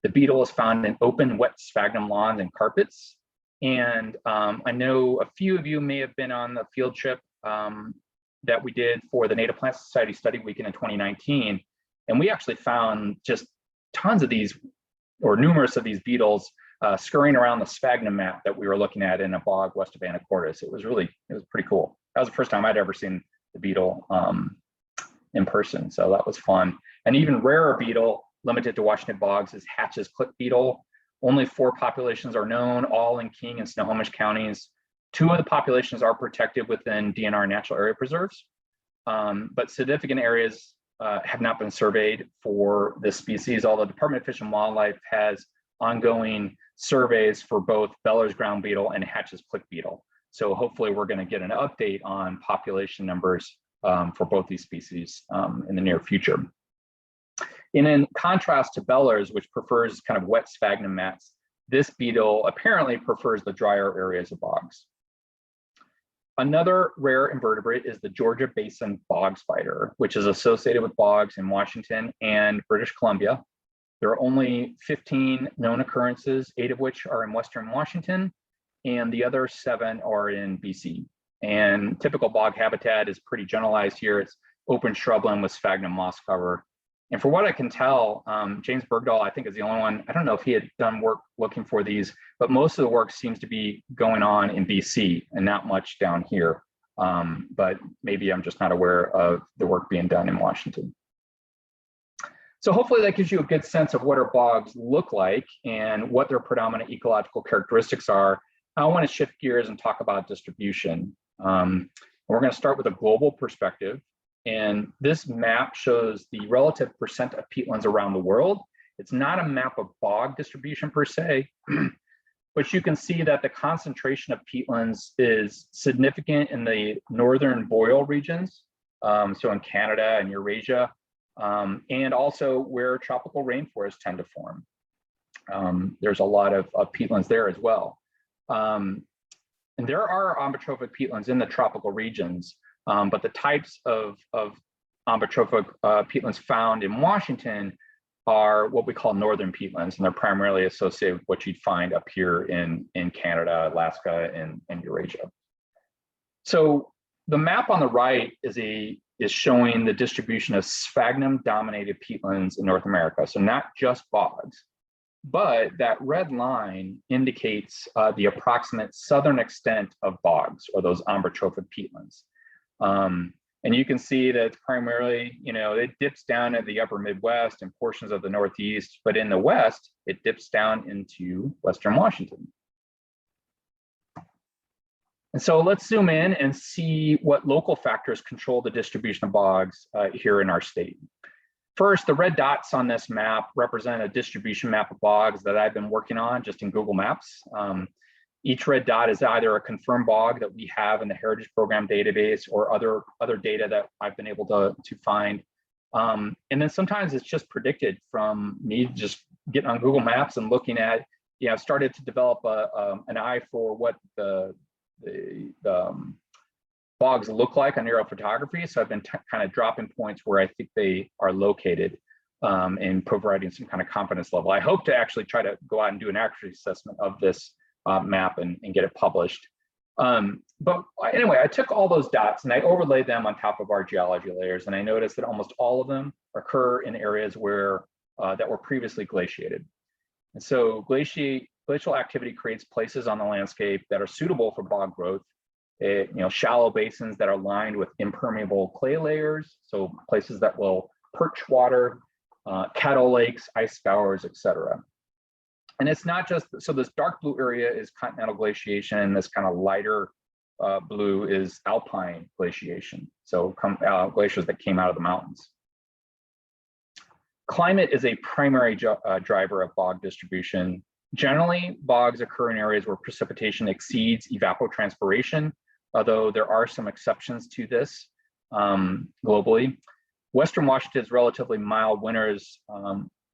The beetle is found in open, wet sphagnum lawns and carpets. And I know a few of you may have been on the field trip that we did for the Native Plant Society Study Weekend in 2019. And we actually found just tons of these, or numerous of these beetles scurrying around the sphagnum map that we were looking at in a bog west of Anacortes. It was pretty cool. That was the first time I'd ever seen the beetle in person. So that was fun. An even rarer beetle limited to Washington bogs is Hatch's click beetle. Only 4 populations are known, all in King and Snohomish counties. 2 of the populations are protected within DNR natural area preserves, but significant areas have not been surveyed for this species, although the Department of Fish and Wildlife has ongoing surveys for both Beller's ground beetle and Hatch's click beetle. So hopefully we're going to get an update on population numbers for both these species in the near future. And in contrast to Beller's, which prefers kind of wet sphagnum mats, this beetle apparently prefers the drier areas of bogs. Another rare invertebrate is the Georgia Basin bog spider, which is associated with bogs in Washington and British Columbia. There are only 15 known occurrences, 8 of which are in Western Washington, and the other 7 are in BC. And typical bog habitat is pretty generalized here. It's open shrubland with sphagnum moss cover. And for what I can tell, James Bergdahl, I think, is the only one. I don't know if he had done work looking for these, but most of the work seems to be going on in BC and not much down here. But maybe I'm just not aware of the work being done in Washington. So hopefully that gives you a good sense of what our bogs look like and what their predominant ecological characteristics are. I want to shift gears and talk about distribution. We're going to start with a global perspective. And this map shows the relative percent of peatlands around the world. It's not a map of bog distribution per se, but you can see that the concentration of peatlands is significant in the northern boreal regions, so in Canada and Eurasia, and also where tropical rainforests tend to form. There's a lot of peatlands there as well. And there are ambitrophic peatlands in the tropical regions. But the types of ambitrophic peatlands found in Washington are what we call northern peatlands, and they're primarily associated with what you'd find up here in Canada, Alaska, and Eurasia. So the map on the right is showing the distribution of sphagnum-dominated peatlands in North America. So not just bogs, but that red line indicates the approximate southern extent of bogs, or those ambitrophic peatlands. And you can see that it's primarily, it dips down at the upper Midwest and portions of the Northeast, but in the West, it dips down into Western Washington. And so let's zoom in and see what local factors control the distribution of bogs here in our state. First, the red dots on this map represent a distribution map of bogs that I've been working on just in Google Maps. Each red dot is either a confirmed bog that we have in the Heritage Program database or other data that I've been able to find. And then sometimes it's just predicted from me just getting on Google Maps and looking at, I've started to develop an eye for what the bogs look like on aerial photography. So I've been kind of dropping points where I think they are located and providing some kind of confidence level. I hope to actually try to go out and do an accuracy assessment of this map and get it published. But anyway, I took all those dots and I overlaid them on top of our geology layers, and I noticed that almost all of them occur in areas where that were previously glaciated. And so glacial activity creates places on the landscape that are suitable for bog growth. Shallow basins that are lined with impermeable clay layers, so places that will perch water, cattle lakes, ice scours, etc. And it's not just, so this dark blue area is continental glaciation, this kind of lighter blue is alpine glaciation, so glaciers that came out of the mountains. Climate is a primary driver of bog distribution. Generally, bogs occur in areas where precipitation exceeds evapotranspiration, although there are some exceptions to this globally. Western Washington's relatively mild winters,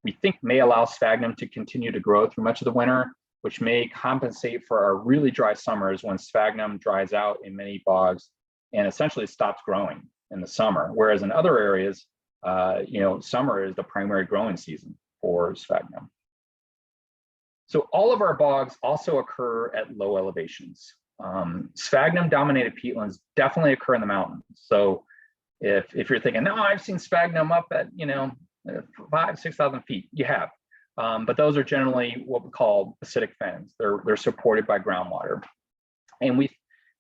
we think, may allow sphagnum to continue to grow through much of the winter, which may compensate for our really dry summers when sphagnum dries out in many bogs and essentially stops growing in the summer. Whereas in other areas, summer is the primary growing season for sphagnum. So all of our bogs also occur at low elevations. Sphagnum-dominated peatlands definitely occur in the mountains. So if you're thinking, no, I've seen sphagnum up at 5,000-6,000 feet, you have. But those are generally what we call acidic fens. They're supported by groundwater. And we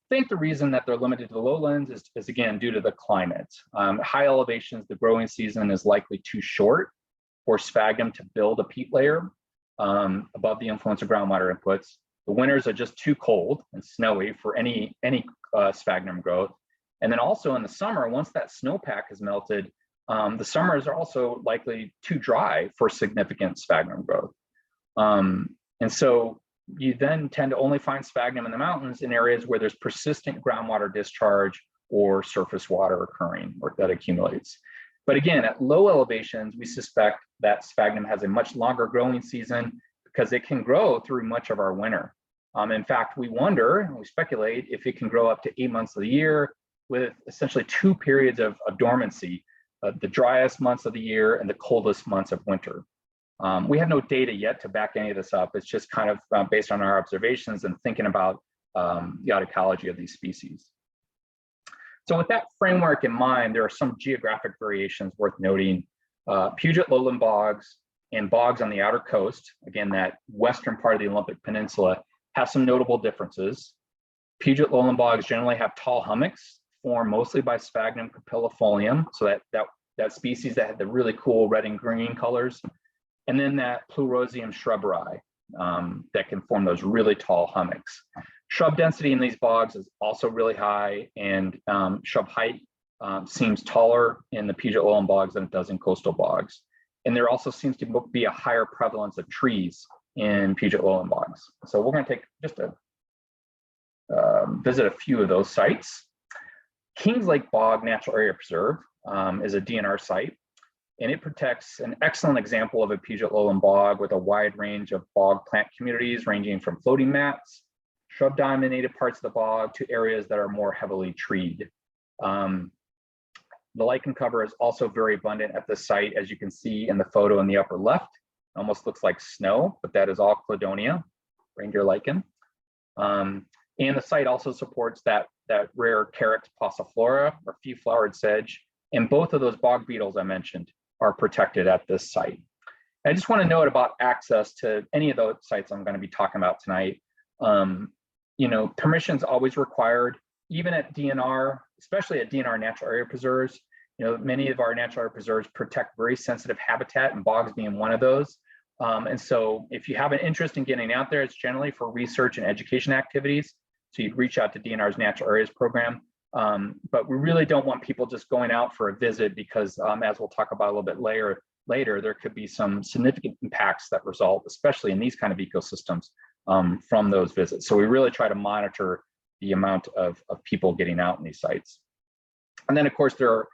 think the reason that they're limited to the lowlands is again, due to the climate. High elevations, the growing season is likely too short for sphagnum to build a peat layer above the influence of groundwater inputs. The winters are just too cold and snowy for any sphagnum growth. And then also in the summer, once that snowpack has melted, the summers are also likely too dry for significant sphagnum growth. And so you then tend to only find sphagnum in the mountains in areas where there's persistent groundwater discharge or surface water occurring or that accumulates. But again, at low elevations, we suspect that sphagnum has a much longer growing season because it can grow through much of our winter. In fact, we wonder, and we speculate, if it can grow up to 8 months of the year with essentially 2 periods of dormancy, the driest months of the year and the coldest months of winter. We have no data yet to back any of this up. It's just kind of based on our observations and thinking about the ecology of these species. So with that framework in mind, there are some geographic variations worth noting. Puget lowland bogs and bogs on the outer coast, again, that western part of the Olympic Peninsula, have some notable differences. Puget lowland bogs generally have tall hummocks formed mostly by sphagnum capillifolium, so that species that had the really cool red and green colors, and then that Pleurozium shrubberai that can form those really tall hummocks. Shrub density in these bogs is also really high, and shrub height seems taller in the Puget lowland bogs than it does in coastal bogs. And there also seems to be a higher prevalence of trees in Puget lowland bogs. So we're going to take just a visit a few of those sites. Kings Lake Bog Natural Area Preserve is a DNR site, and it protects an excellent example of a Puget lowland bog with a wide range of bog plant communities ranging from floating mats, shrub-dominated parts of the bog to areas that are more heavily treed. The lichen cover is also very abundant at the site, as you can see in the photo in the upper left. It almost looks like snow, but that is all cladonia, reindeer lichen. And the site also supports that rare Carex passiflora, or few-flowered sedge, and both of those bog beetles I mentioned are protected at this site. I just want to note about access to any of those sites I'm going to be talking about tonight. Permission's always required, even at DNR, especially at DNR natural area preserves. Many of our natural area preserves protect very sensitive habitat, and bogs being one of those. And so if you have an interest in getting out there, it's generally for research and education activities. So you'd reach out to DNR's Natural Areas Program. But we really don't want people just going out for a visit because, as we'll talk about a little bit later, there could be some significant impacts that result, especially in these kind of ecosystems, from those visits. So we really try to monitor the amount of people getting out in these sites. And then, of course, there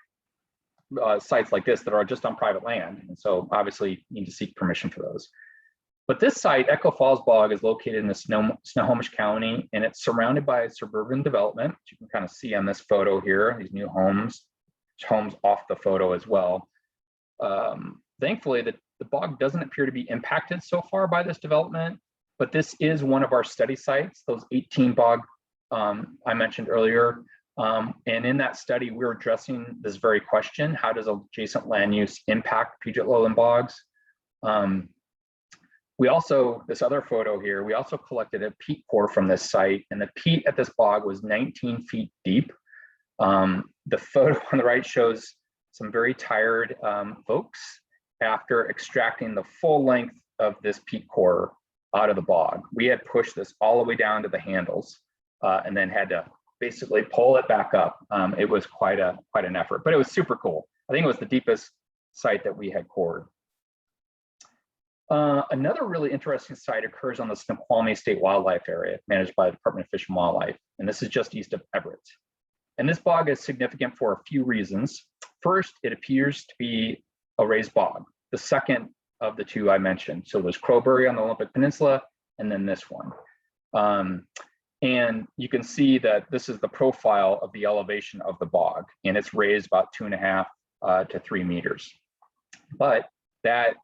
are sites like this that are just on private land. And so obviously you need to seek permission for those. But this site, Echo Falls Bog, is located in the Snohomish County, and it's surrounded by suburban development. You can kind of see on this photo here, these new homes off the photo as well. Thankfully, the bog doesn't appear to be impacted so far by this development, but this is one of our study sites. Those 18 bog I mentioned earlier. And in that study, we were addressing this very question: how does adjacent land use impact Puget lowland bogs? We also, this other photo here, we also collected a peat core from this site, and the peat at this bog was 19 feet deep. The photo on the right shows some very tired folks after extracting the full length of this peat core out of the bog. We had pushed this all the way down to the handles and then had to basically pull it back up. It was quite an effort, but it was super cool. I think it was the deepest site that we had cored. Another really interesting site occurs on the Snoqualmie State Wildlife Area managed by the Department of Fish and Wildlife, and this is just east of Everett. And this bog is significant for a few reasons. First, it appears to be a raised bog, the second of the two I mentioned. So there's Crowberry on the Olympic Peninsula, and then this one. And you can see that this is the profile of the elevation of the bog, and it's raised about 2.5 to 3 meters. But that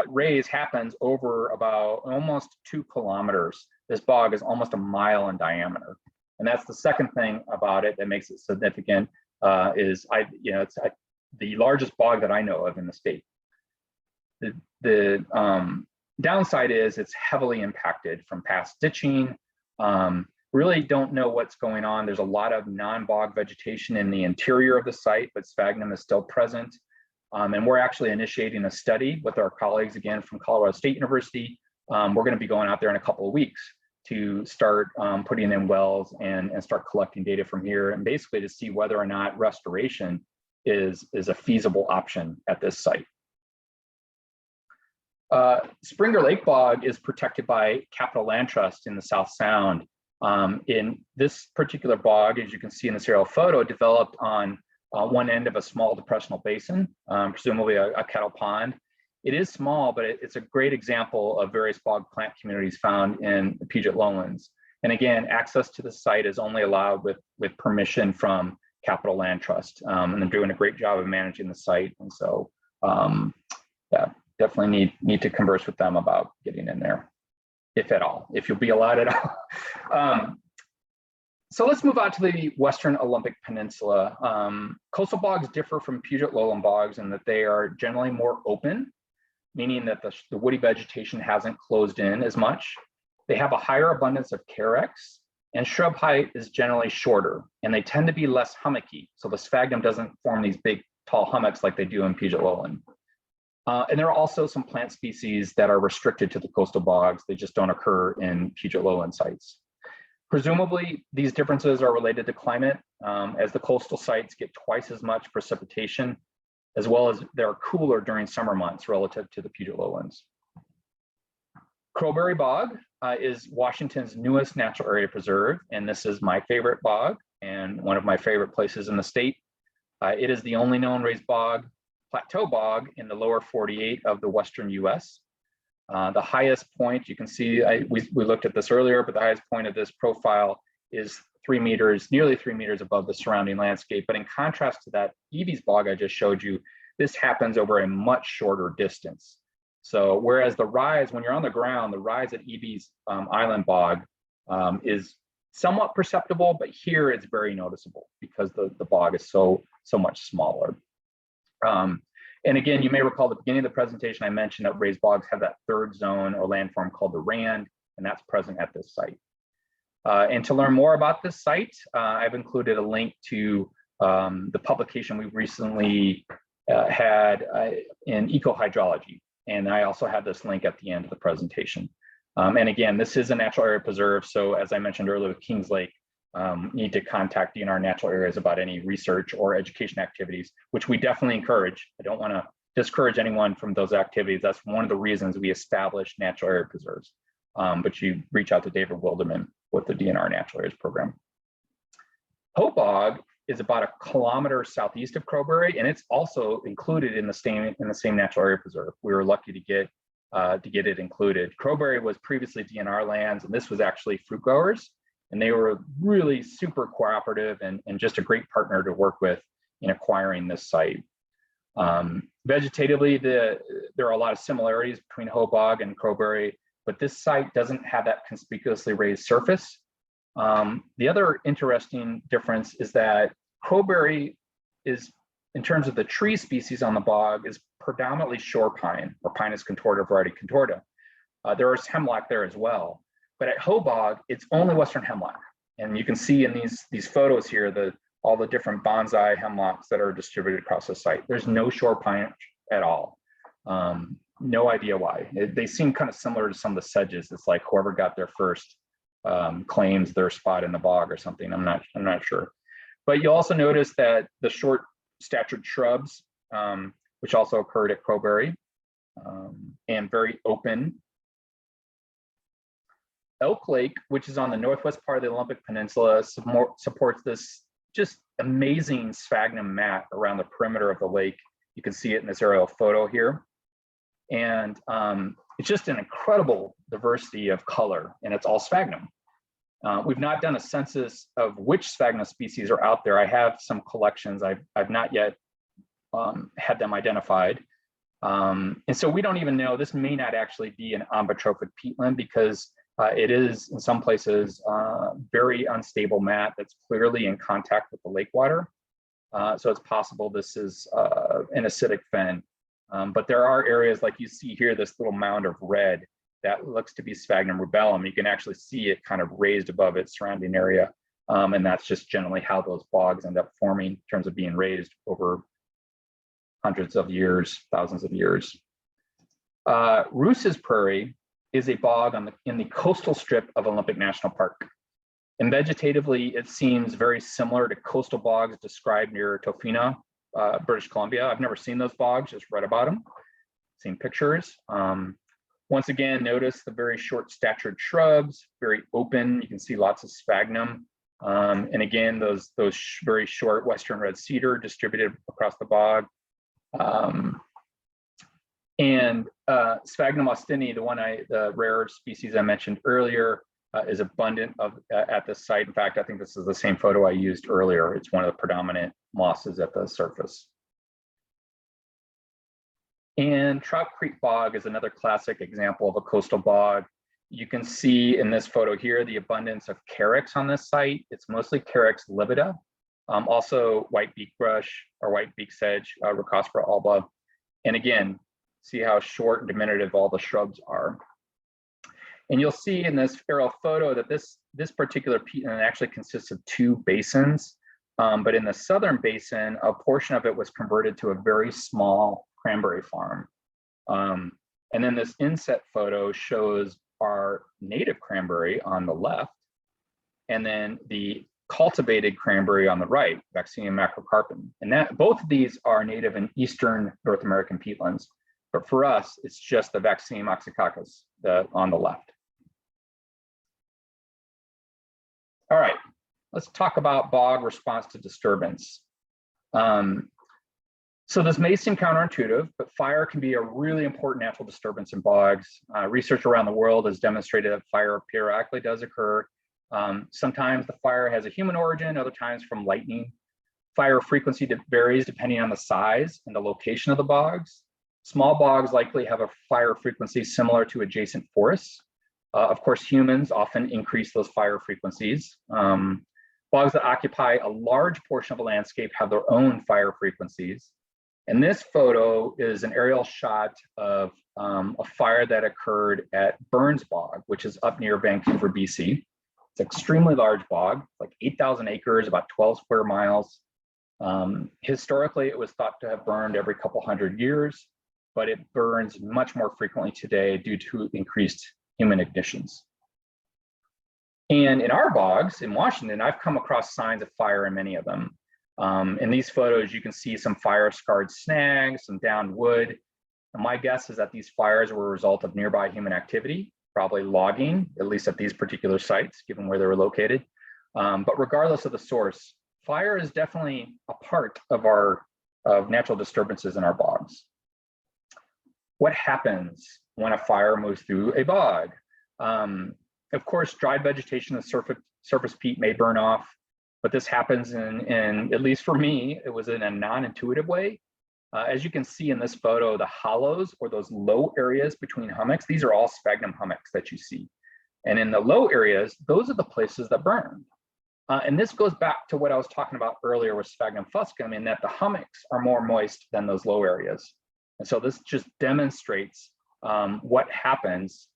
raise happens over about almost 2 kilometers. This bog is almost a mile in diameter. And that's the second thing about it that makes it significant it's the largest bog that I know of in the state. The downside is it's heavily impacted from past ditching. Really don't know what's going on. There's a lot of non-bog vegetation in the interior of the site, but sphagnum is still present. And we're actually initiating a study with our colleagues again from Colorado State University. We're going to be going out there in a couple of weeks to start putting in wells and start collecting data from here, and basically to see whether or not restoration is a feasible option at this site. Springer Lake Bog is protected by Capital Land Trust in the South Sound. In this particular bog, as you can see in this aerial photo, developed on one end of a small depressional basin, presumably a kettle pond. It is small, but it's a great example of various bog plant communities found in the Puget lowlands. And again, access to the site is only allowed with permission from Capital Land Trust, and they're doing a great job of managing the site. And so, yeah, definitely need to converse with them about getting in there, if at all, if you'll be allowed at all. So let's move on to the Western Olympic Peninsula. Coastal bogs differ from Puget lowland bogs in that they are generally more open, meaning that the woody vegetation hasn't closed in as much. They have a higher abundance of carex, and shrub height is generally shorter, and they tend to be less hummocky. So the sphagnum doesn't form these big, tall hummocks like they do in Puget lowland. And there are also some plant species that are restricted to the coastal bogs. They just don't occur in Puget lowland sites. Presumably, these differences are related to climate, as the coastal sites get twice as much precipitation, as well as they're cooler during summer months relative to the Puget lowlands. Crowberry Bog is Washington's newest natural area preserve, and this is my favorite bog and one of my favorite places in the state. It is the only known raised plateau bog in the lower 48 of the Western US. The highest point, you can see, we looked at this earlier, but the highest point of this profile is 3 meters, nearly 3 meters above the surrounding landscape. But in contrast to that Evie's bog I just showed you, this happens over a much shorter distance. So whereas the rise, when you're on the ground, the rise at Evie's Island bog is somewhat perceptible, but here it's very noticeable because the bog is so much smaller. And again, you may recall at the beginning of the presentation, I mentioned that raised bogs have that third zone or landform called the rand, and that's present at this site. And to learn more about this site, I've included a link to the publication we recently had in Ecology. And I also have this link at the end of the presentation. And again, this is a natural area preserve. So as I mentioned earlier with Kings Lake, need to contact DNR Natural Areas about any research or education activities, which we definitely encourage. I don't want to discourage anyone from those activities. That's one of the reasons we established natural area preserves. But you reach out to David Wilderman with the DNR Natural Areas program. Hope Bog is about 1 kilometer southeast of Crowberry, and it's also included in the same natural area preserve. We were lucky to get it included. Crowberry was previously DNR lands, and this was actually fruit growers. And they were really super cooperative and just a great partner to work with in acquiring this site. Vegetatively, there are a lot of similarities between Hope Bog and Crowberry, but this site doesn't have that conspicuously raised surface. The other interesting difference is that crowberry is, in terms of the tree species on the bog, is predominantly shore pine, or Pinus contorta, variety contorta. There is hemlock there as well, but at Hoh Bog, it's only western hemlock. And you can see in these photos here all the different bonsai hemlocks that are distributed across the site. There's no shore pine at all. No idea why. They seem kind of similar to some of the sedges. It's like whoever got there first claims their spot in the bog or something. I'm not sure. But you'll also notice that the short statured shrubs, which also occurred at crowberry, and very open. Elk Lake, which is on the northwest part of the Olympic Peninsula, supports this just amazing sphagnum mat around the perimeter of the lake. You can see it in this aerial photo here. And it's just an incredible diversity of color, and it's all sphagnum. We've not done a census of which sphagnum species are out there. I have some collections. I've not yet had them identified. And so we don't even know, this may not actually be an ambitrophic peatland, because it is in some places very unstable mat that's clearly in contact with the lake water. So it's possible this is an acidic fen. But there are areas like you see here, this little mound of red that looks to be sphagnum rubellum. You can actually see it kind of raised above its surrounding area. And that's just generally how those bogs end up forming in terms of being raised over hundreds of years, thousands of years. Roos's Prairie is a bog in the coastal strip of Olympic National Park. And vegetatively, it seems very similar to coastal bogs described near Tofina, British Columbia. I've never seen those bogs, just read about them, seen pictures. Once again, notice the very short statured shrubs, very open. You can see lots of sphagnum. And again, those very short western red cedar distributed across the bog. Sphagnum austini, the rare species I mentioned earlier, is abundant at this site. In fact, I think this is the same photo I used earlier. It's one of the predominant mosses at the surface. And Trout Creek Bog is another classic example of a coastal bog. You can see in this photo here the abundance of carex on this site. It's mostly Carex livida, also white beak brush or white beak sedge, Rhocospora alba. And again, see how short and diminutive all the shrubs are. And you'll see in this aerial photo that this particular peatland actually consists of two basins. But in the southern basin, a portion of it was converted to a very small cranberry farm. And then this inset photo shows our native cranberry on the left, and then the cultivated cranberry on the right, Vaccinium macrocarpum. And both of these are native in eastern North American peatlands. But for us, it's just the Vaccinium oxycoccus on the left. All right, let's talk about bog response to disturbance. So this may seem counterintuitive, but fire can be a really important natural disturbance in bogs. Research around the world has demonstrated that fire periodically does occur. Sometimes the fire has a human origin, other times from lightning. Fire frequency varies depending on the size and the location of the bogs. Small bogs likely have a fire frequency similar to adjacent forests. Of course, humans often increase those fire frequencies. Bogs that occupy a large portion of a landscape have their own fire frequencies. And this photo is an aerial shot of a fire that occurred at Burns Bog, which is up near Vancouver, BC. It's an extremely large bog, like 8,000 acres, about 12 square miles. Historically, it was thought to have burned every couple hundred years, but it burns much more frequently today due to increased human ignitions. And in our bogs in Washington, I've come across signs of fire in many of them. In these photos, you can see some fire-scarred snags, some downed wood. And my guess is that these fires were a result of nearby human activity, probably logging, at least at these particular sites, given where they were located. But regardless of the source, fire is definitely a part of natural disturbances in our bogs. What happens when a fire moves through a bog? Of course, dried vegetation and surface peat may burn off, but this happens in, at least for me, it was in a non-intuitive way. As you can see in this photo, the hollows or those low areas between hummocks, these are all sphagnum hummocks that you see. And in the low areas, those are the places that burn. And this goes back to what I was talking about earlier with sphagnum fuscum, in that the hummocks are more moist than those low areas. And so this just demonstrates what happens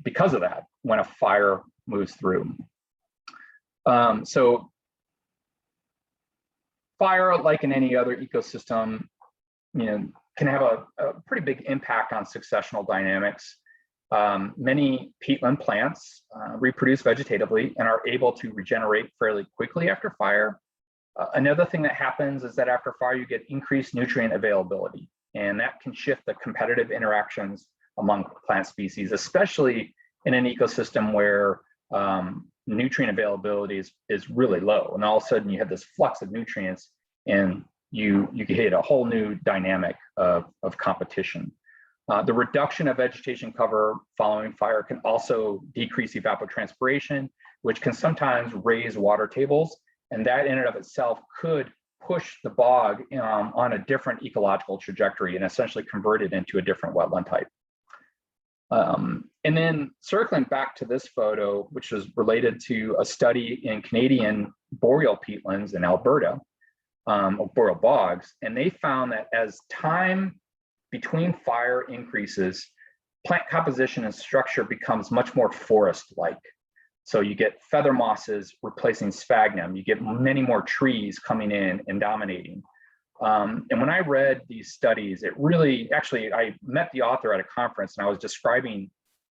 because of that when a fire moves through. So fire, like in any other ecosystem, can have a pretty big impact on successional dynamics. Many peatland plants reproduce vegetatively and are able to regenerate fairly quickly after fire. Another thing that happens is that after fire, you get increased nutrient availability, and that can shift the competitive interactions among plant species, especially in an ecosystem where nutrient availability is really low. And all of a sudden you have this flux of nutrients, and you can hit a whole new dynamic of competition. The reduction of vegetation cover following fire can also decrease evapotranspiration, which can sometimes raise water tables. And that in and of itself could push the bog on a different ecological trajectory and essentially convert it into a different wetland type. And then circling back to this photo, which is related to a study in Canadian boreal peatlands in Alberta, or boreal bogs, and they found that as time between fire increases, plant composition and structure becomes much more forest-like. So you get feather mosses replacing sphagnum, you get many more trees coming in and dominating. And when I read these studies, it really, actually, I met the author at a conference and I was describing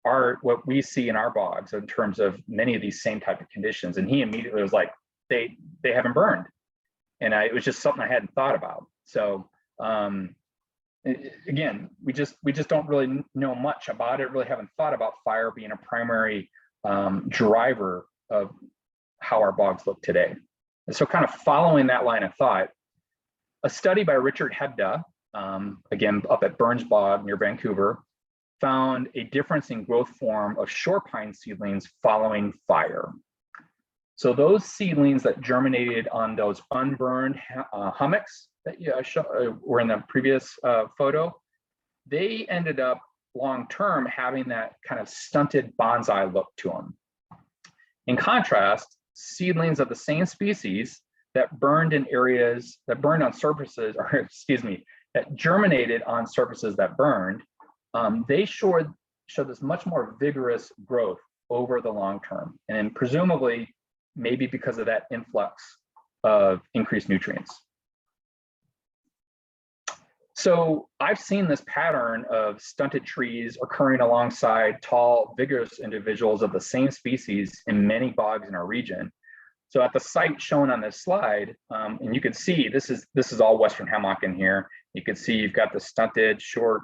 what we see in our bogs in terms of many of these same type of conditions. And he immediately was like, they haven't burned. And it was just something I hadn't thought about. So again, we just don't really know much about it, really haven't thought about fire being a primary driver of how our bogs look today. And so kind of following that line of thought, a study by Richard Hebda, again, up at Burns Bog near Vancouver, found a difference in growth form of shore pine seedlings following fire. So those seedlings that germinated on those unburned hummocks that were in the previous photo, they ended up long-term having that kind of stunted bonsai look to them. In contrast, seedlings of the same species that burned in areas that burned on surfaces, or excuse me, that germinated on surfaces that burned, they showed this much more vigorous growth over the long term, and presumably maybe because of that influx of increased nutrients. So I've seen this pattern of stunted trees occurring alongside tall, vigorous individuals of the same species in many bogs in our region. So at the site shown on this slide, and you can see this is all Western hemlock in here. You can see you've got the stunted, short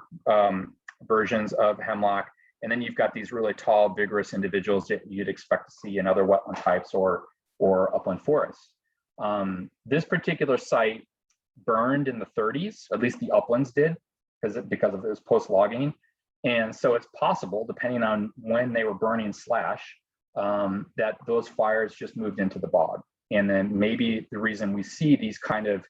versions of hemlock, and then you've got these really tall, vigorous individuals that you'd expect to see in other wetland types or upland forests. This particular site burned in the 30s, at least the uplands did, because of this post-logging. And so it's possible, depending on when they were burning that those fires just moved into the bog. And then maybe the reason we see these kind of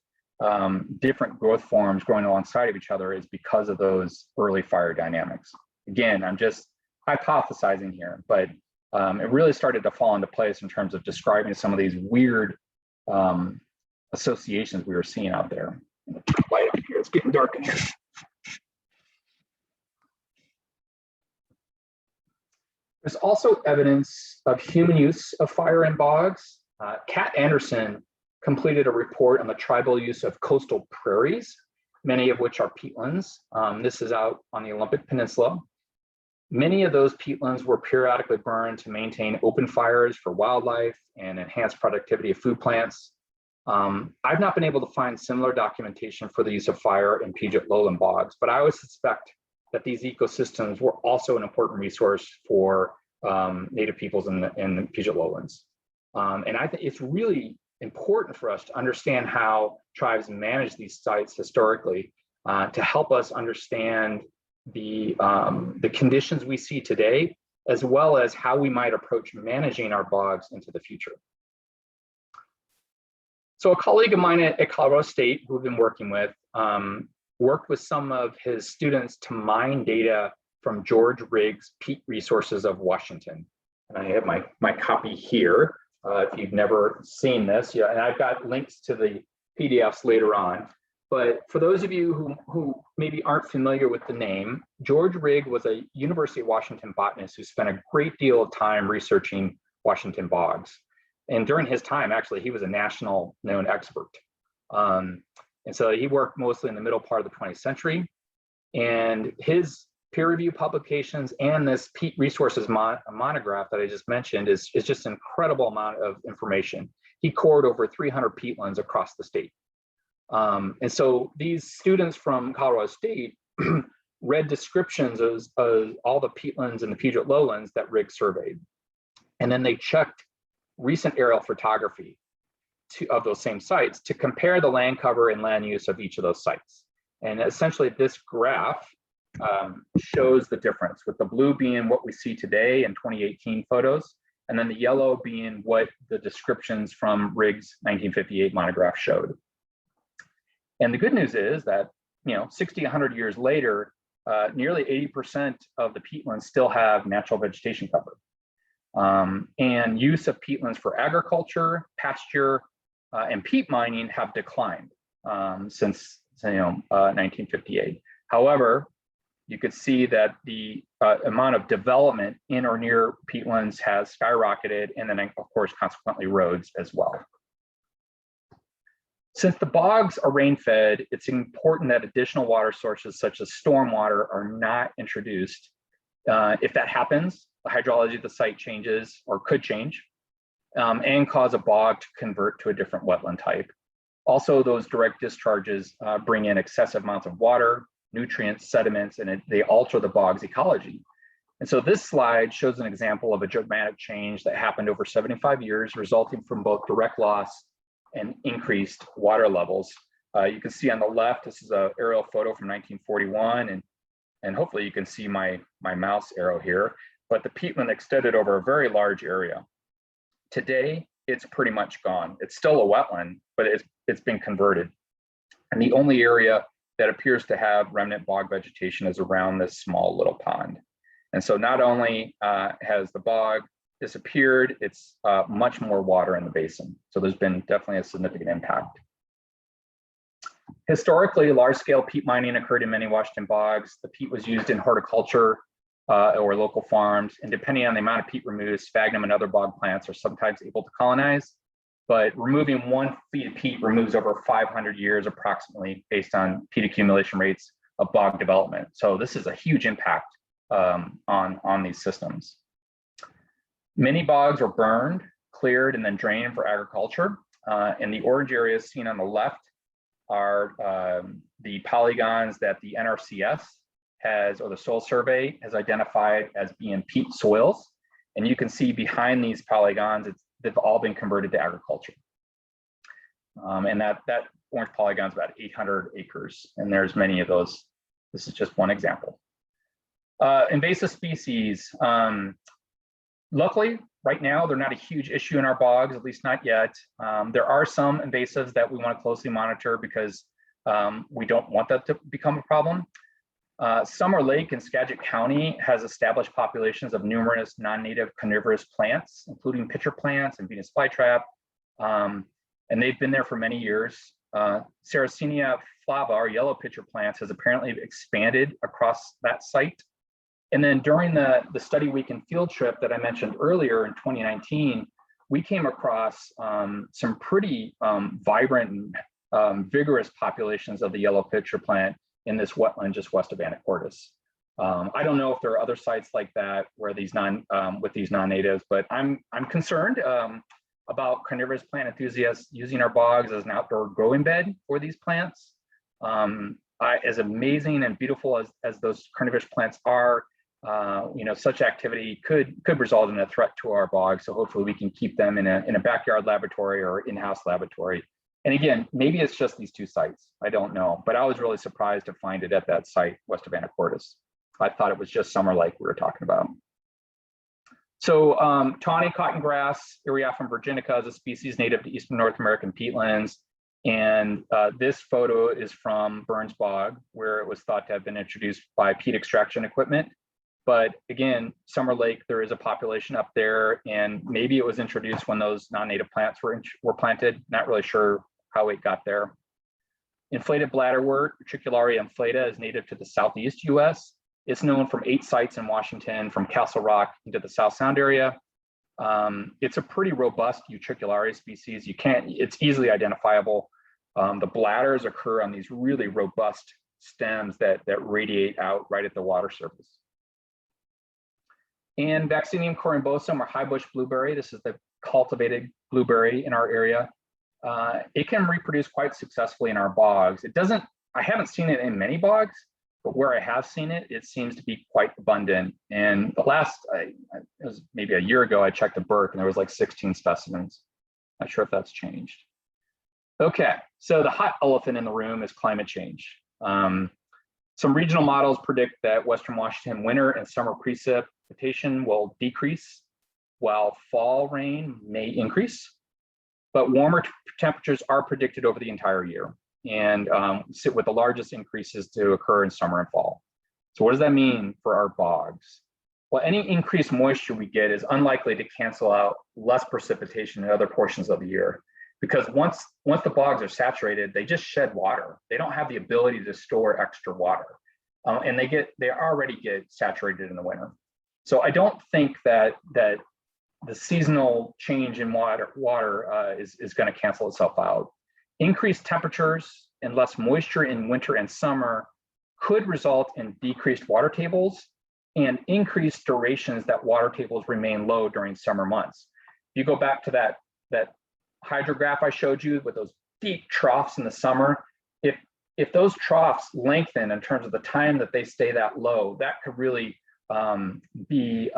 different growth forms growing alongside of each other is because of those early fire dynamics. Again, I'm just hypothesizing here, but it really started to fall into place in terms of describing some of these weird associations we were seeing out there. Light up here, it's getting dark in here. There's also evidence of human use of fire in bogs. Kat Anderson completed a report on the tribal use of coastal prairies, many of which are peatlands. This is out on the Olympic Peninsula. Many of those peatlands were periodically burned to maintain open fires for wildlife and enhance productivity of food plants. I've not been able to find similar documentation for the use of fire in Puget lowland bogs, but I always suspect that these ecosystems were also an important resource for Native peoples in the Puget lowlands. And I think it's really important for us to understand how tribes manage these sites historically to help us understand the conditions we see today, as well as how we might approach managing our bogs into the future. So a colleague of mine at Colorado State, who we've been working with, worked with some of his students to mine data from George Riggs' peat resources of Washington. and I have my copy here. If you've never seen this, yeah, and I've got links to the PDFs later on. But for those of you who maybe aren't familiar with the name, George Rigg was a University of Washington botanist who spent a great deal of time researching Washington bogs. And during his time, actually, he was a national known expert. And so he worked mostly in the middle part of the 20th century. And his peer-reviewed publications and this peat resources monograph that I just mentioned is just an incredible amount of information. He cored over 300 peatlands across the state. And so these students from Colorado State read descriptions of all the peatlands and the Puget lowlands that Rigg surveyed. And then they checked recent aerial photography of those same sites to compare the land cover and land use of each of those sites. And essentially this graph shows the difference, with the blue being what we see today in 2018 photos, and then the yellow being what the descriptions from Rigg's 1958 monograph showed. And the good news is that, 60, 100 years later, nearly 80% of the peatlands still have natural vegetation cover. And use of peatlands for agriculture, pasture, and peat mining have declined since 1958. However, you could see that the amount of development in or near peatlands has skyrocketed, and then of course, consequently roads as well. Since the bogs are rain-fed, it's important that additional water sources such as stormwater are not introduced. If that happens, the hydrology of the site changes or could change and cause a bog to convert to a different wetland type. Also, those direct discharges bring in excessive amounts of water, nutrients, sediments, and they alter the bog's ecology. And so this slide shows an example of a dramatic change that happened over 75 years, resulting from both direct loss and increased water levels. You can see on the left, this is an aerial photo from 1941, and hopefully you can see my mouse arrow here, but the peatland extended over a very large area. Today, it's pretty much gone. It's still a wetland, but it's been converted. And the only area that appears to have remnant bog vegetation is around this small little pond. And so not only has the bog disappeared, it's much more water in the basin. So there's been definitely a significant impact. Historically, large-scale peat mining occurred in many Washington bogs. The peat was used in horticulture or local farms, and depending on the amount of peat removed, sphagnum and other bog plants are sometimes able to colonize. But removing 1 feet of peat removes over 500 years approximately, based on peat accumulation rates of bog development. So this is a huge impact on these systems. Many bogs are burned, cleared, and then drained for agriculture. And the orange areas seen on the left are the polygons that the NRCS has, or the soil survey has identified as being peat soils. And you can see behind these polygons, they've all been converted to agriculture. And that orange polygon is about 800 acres, and there's many of those. This is just one example. Invasive species. Luckily, right now, they're not a huge issue in our bogs, at least not yet. There are some invasives that we want to closely monitor because we don't want that to become a problem. Summer Lake in Skagit County has established populations of numerous non-native carnivorous plants, including pitcher plants and Venus flytrap, and they've been there for many years. Sarracenia flava, our yellow pitcher plants, has apparently expanded across that site. And then during the study week and field trip that I mentioned earlier in 2019, we came across some pretty vibrant and vigorous populations of the yellow pitcher plant in this wetland just west of Anacortes. I don't know if there are other sites like that where these with these non-natives, but I'm concerned about carnivorous plant enthusiasts using our bogs as an outdoor growing bed for these plants. As amazing and beautiful as those carnivorous plants are, such activity could result in a threat to our bogs. So hopefully we can keep them in a backyard laboratory or in-house laboratory. And again, maybe it's just these two sites. I don't know, but I was really surprised to find it at that site west of Anacortes. I thought it was just Summer Lake we were talking about. So tawny cottongrass, Eriophum virginica, is a species native to eastern North American peatlands. And this photo is from Burns Bog, where it was thought to have been introduced by peat extraction equipment. But again, Summer Lake, there is a population up there, and maybe it was introduced when those non-native plants were planted. Not really sure how it got there. Inflated bladderwort, Utricularia inflata, is native to the southeast US. It's known from 8 sites in Washington, from Castle Rock into the South Sound area. It's a pretty robust Utricularia species. It's easily identifiable. The bladders occur on these really robust stems that radiate out right at the water surface. And Vaccinium corymbosum, or high bush blueberry, this is the cultivated blueberry in our area. It can reproduce quite successfully in our bogs. I haven't seen it in many bogs, but where I have seen it, it seems to be quite abundant. And the last, it was maybe a year ago, I checked a Burke and there was like 16 specimens. Not sure if that's changed. Okay, so the hot elephant in the room is climate change. Some regional models predict that Western Washington winter and summer precipitation will decrease, while fall rain may increase. But warmer temperatures are predicted over the entire year, and sit with the largest increases to occur in summer and fall. So what does that mean for our bogs? Well, any increased moisture we get is unlikely to cancel out less precipitation in other portions of the year, because once the bogs are saturated, they just shed water. They don't have the ability to store extra water, and they already get saturated in the winter. So I don't think that the seasonal change in water is going to cancel itself out. Increased temperatures and less moisture in winter and summer could result in decreased water tables and increased durations that water tables remain low during summer months. If you go back to that hydrograph I showed you with those deep troughs in the summer, if those troughs lengthen in terms of the time that they stay that low, that could really be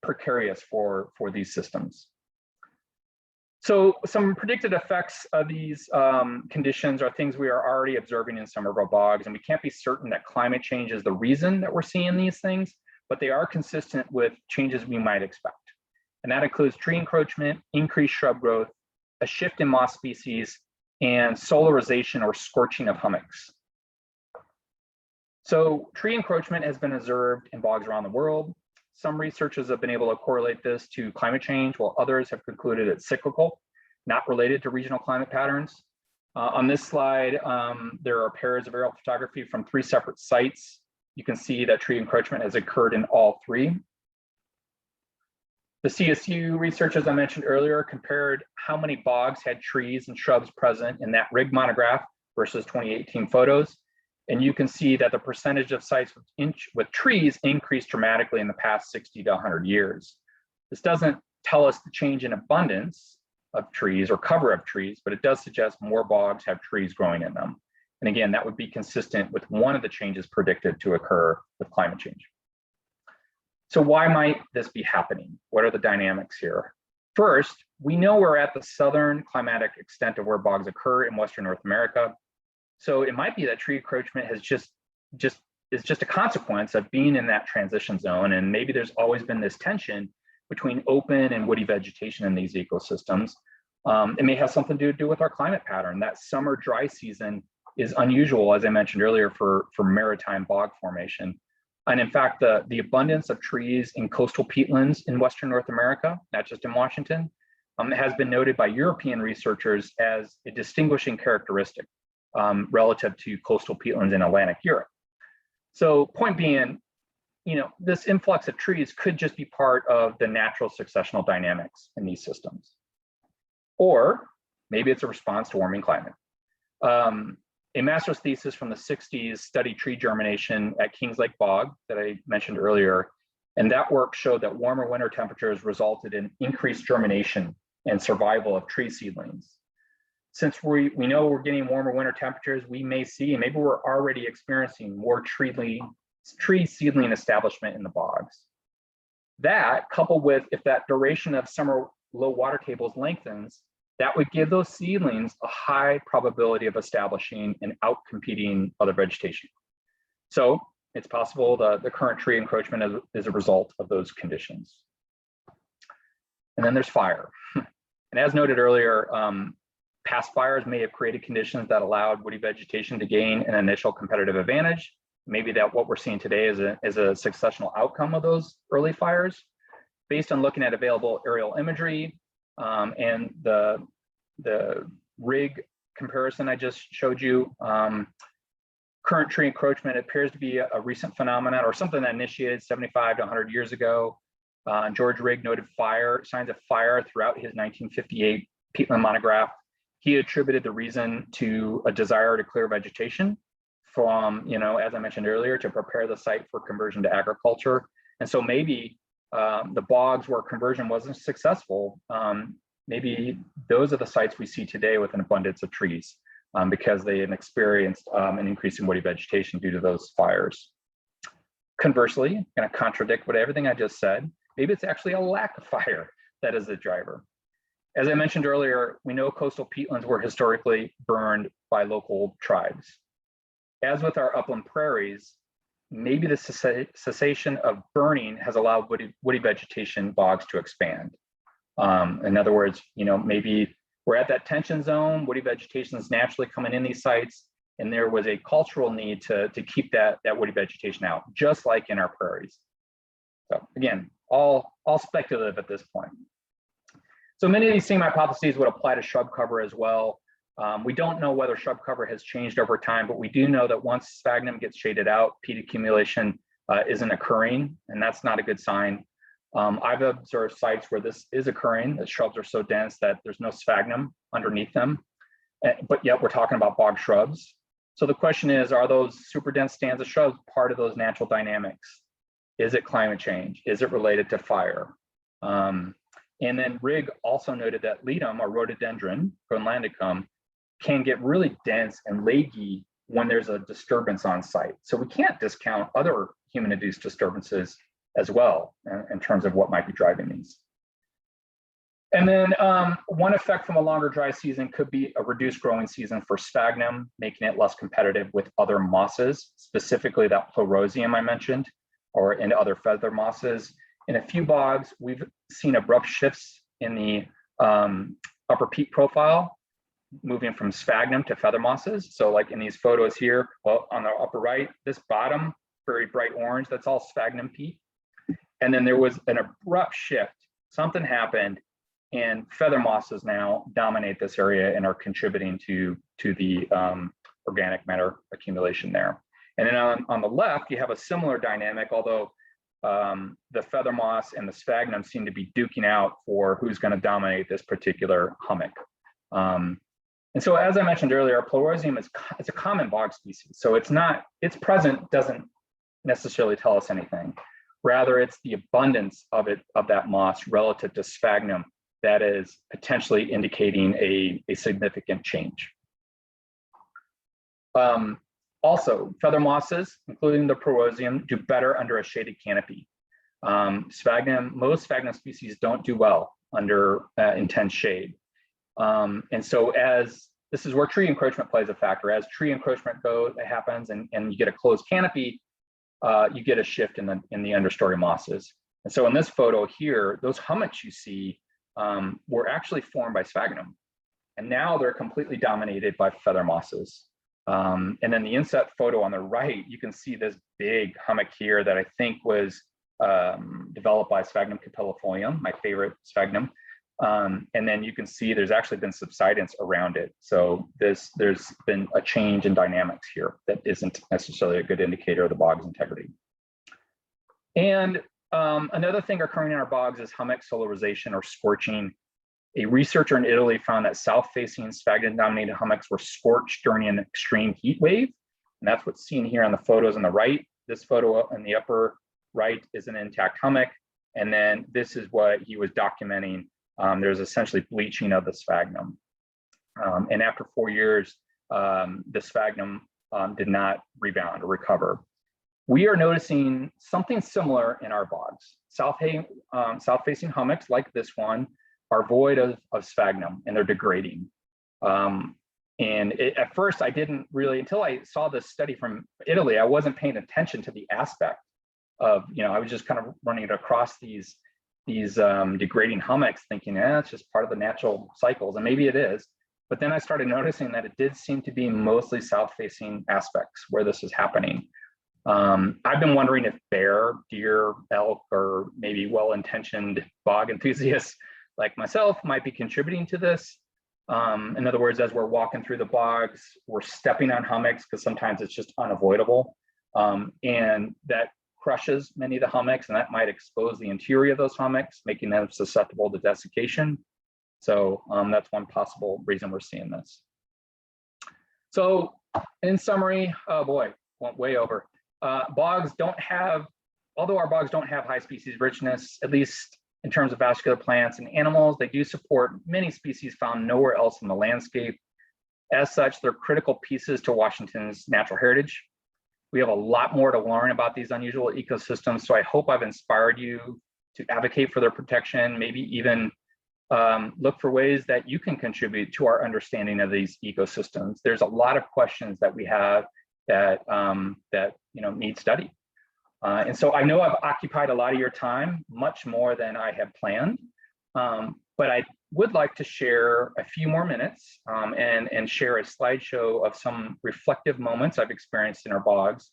precarious for these systems. So some predicted effects of these conditions are things we are already observing in some of our bogs, and we can't be certain that climate change is the reason that we're seeing these things, but they are consistent with changes we might expect. And that includes tree encroachment, increased shrub growth, a shift in moss species, and solarization or scorching of hummocks. So tree encroachment has been observed in bogs around the world. Some researchers have been able to correlate this to climate change, while others have concluded it's cyclical, not related to regional climate patterns. On this slide, there are pairs of aerial photography from 3 separate sites. You can see that tree encroachment has occurred in all 3. The CSU researchers I mentioned earlier compared how many bogs had trees and shrubs present in that rig monograph versus 2018 photos. And you can see that the percentage of sites with trees increased dramatically in the past 60 to 100 years. This doesn't tell us the change in abundance of trees or cover of trees, but it does suggest more bogs have trees growing in them. And again, that would be consistent with one of the changes predicted to occur with climate change. So why might this be happening? What are the dynamics here? First, we know we're at the southern climatic extent of where bogs occur in Western North America. So it might be that tree encroachment has is just a consequence of being in that transition zone. And maybe there's always been this tension between open and woody vegetation in these ecosystems. It may have something to do with our climate pattern. That summer dry season is unusual, as I mentioned earlier, for maritime bog formation. And in fact, the abundance of trees in coastal peatlands in Western North America, not just in Washington, has been noted by European researchers as a distinguishing characteristic relative to coastal peatlands in Atlantic Europe. So point being, this influx of trees could just be part of the natural successional dynamics in these systems. Or maybe it's a response to warming climate. A master's thesis from the 60s studied tree germination at Kings Lake Bog that I mentioned earlier. And that work showed that warmer winter temperatures resulted in increased germination and survival of tree seedlings. Since we know we're getting warmer winter temperatures, we may see, and maybe we're already experiencing, more tree seedling establishment in the bogs. That, coupled with if that duration of summer low water tables lengthens, that would give those seedlings a high probability of establishing and outcompeting other vegetation. So it's possible the current tree encroachment is a result of those conditions. And then there's fire. And as noted earlier, past fires may have created conditions that allowed woody vegetation to gain an initial competitive advantage, maybe that what we're seeing today is a successional outcome of those early fires, based on looking at available aerial imagery and the rig comparison I just showed you. Current tree encroachment appears to be a recent phenomenon or something that initiated 75 to 100 years ago. George Rigg noted signs of fire throughout his 1958 peatland monograph. He attributed the reason to a desire to clear vegetation from, as I mentioned earlier, to prepare the site for conversion to agriculture. And so maybe the bogs where conversion wasn't successful, maybe those are the sites we see today with an abundance of trees because they had experienced an increase in woody vegetation due to those fires. Conversely, I'm going to contradict everything I just said. Maybe it's actually a lack of fire that is the driver. As I mentioned earlier, we know coastal peatlands were historically burned by local tribes. As with our upland prairies, maybe the cessation of burning has allowed woody vegetation bogs to expand. In other words, maybe we're at that tension zone, woody vegetation is naturally coming in these sites, and there was a cultural need to keep that woody vegetation out, just like in our prairies. So again, all speculative at this point. So many of these same hypotheses would apply to shrub cover as well. We don't know whether shrub cover has changed over time, but we do know that once sphagnum gets shaded out, peat accumulation isn't occurring, and that's not a good sign. I've observed sites where this is occurring, that shrubs are so dense that there's no sphagnum underneath them, but yet we're talking about bog shrubs. So the question is, are those super dense stands of shrubs part of those natural dynamics? Is it climate change? Is it related to fire? And then Rigg also noted that ledum, or rhododendron, groenlandicum, can get really dense and leggy when there's a disturbance on site. So we can't discount other human-induced disturbances as well in terms of what might be driving these. And then one effect from a longer dry season could be a reduced growing season for sphagnum, making it less competitive with other mosses, specifically that pleurozium I mentioned, or in other feather mosses. In a few bogs, we've seen abrupt shifts in the upper peat profile, moving from sphagnum to feather mosses. So like in these photos here, well, on the upper right, this bottom, very bright orange, that's all sphagnum peat. And then there was an abrupt shift. Something happened, and feather mosses now dominate this area and are contributing to the organic matter accumulation there. And then on the left, you have a similar dynamic, although the feather moss and the sphagnum seem to be duking out for who's going to dominate this particular hummock. And so, as I mentioned earlier, pleurozium is a common bog species. So its present doesn't necessarily tell us anything. Rather, it's the abundance of that moss relative to sphagnum that is potentially indicating a significant change. Also, feather mosses, including the pleurozium, do better under a shaded canopy. Most sphagnum species don't do well under intense shade. And so this is where tree encroachment plays a factor. As tree encroachment happens and you get a closed canopy, you get a shift in the understory mosses. And so in this photo here, those hummocks you see were actually formed by sphagnum. And now they're completely dominated by feather mosses. And then the inset photo on the right, you can see this big hummock here that I think was developed by Sphagnum capillifolium, my favorite sphagnum. And then you can see there's actually been subsidence around it. So there's been a change in dynamics here that isn't necessarily a good indicator of the bog's integrity. And another thing occurring in our bogs is hummock solarization or scorching. A researcher in Italy found that south-facing sphagnum-dominated hummocks were scorched during an extreme heat wave. And that's what's seen here on the photos on the right. This photo in the upper right is an intact hummock. And then this is what he was documenting. There's essentially bleaching of the sphagnum. And after 4 years, the sphagnum did not rebound or recover. We are noticing something similar in our bogs. South-facing hummocks like this one are void of sphagnum and they're degrading. At first I didn't really, until I saw this study from Italy, I wasn't paying attention to the aspect of, I was just kind of running it across these degrading hummocks thinking, it's just part of the natural cycles, and maybe it is. But then I started noticing that it did seem to be mostly south-facing aspects where this is happening. I've been wondering if bear, deer, elk, or maybe well-intentioned bog enthusiasts like myself might be contributing to this. In other words, as we're walking through the bogs, we're stepping on hummocks because sometimes it's just unavoidable. And that crushes many of the hummocks, and that might expose the interior of those hummocks, making them susceptible to desiccation. So that's one possible reason we're seeing this. So in summary, oh boy, went way over. Bogs don't have, although our bogs don't have high species richness, at least in terms of vascular plants and animals, they do support many species found nowhere else in the landscape. As such, they're critical pieces to Washington's natural heritage. We have a lot more to learn about these unusual ecosystems, so I hope I've inspired you to advocate for their protection, maybe even look for ways that you can contribute to our understanding of these ecosystems. There's a lot of questions that we have that need study. And so I know I've occupied a lot of your time, much more than I had planned, but I would like to share a few more minutes and share a slideshow of some reflective moments I've experienced in our bogs.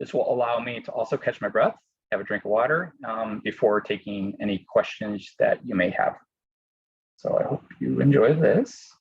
This will allow me to also catch my breath, have a drink of water before taking any questions that you may have. So I hope you enjoy this.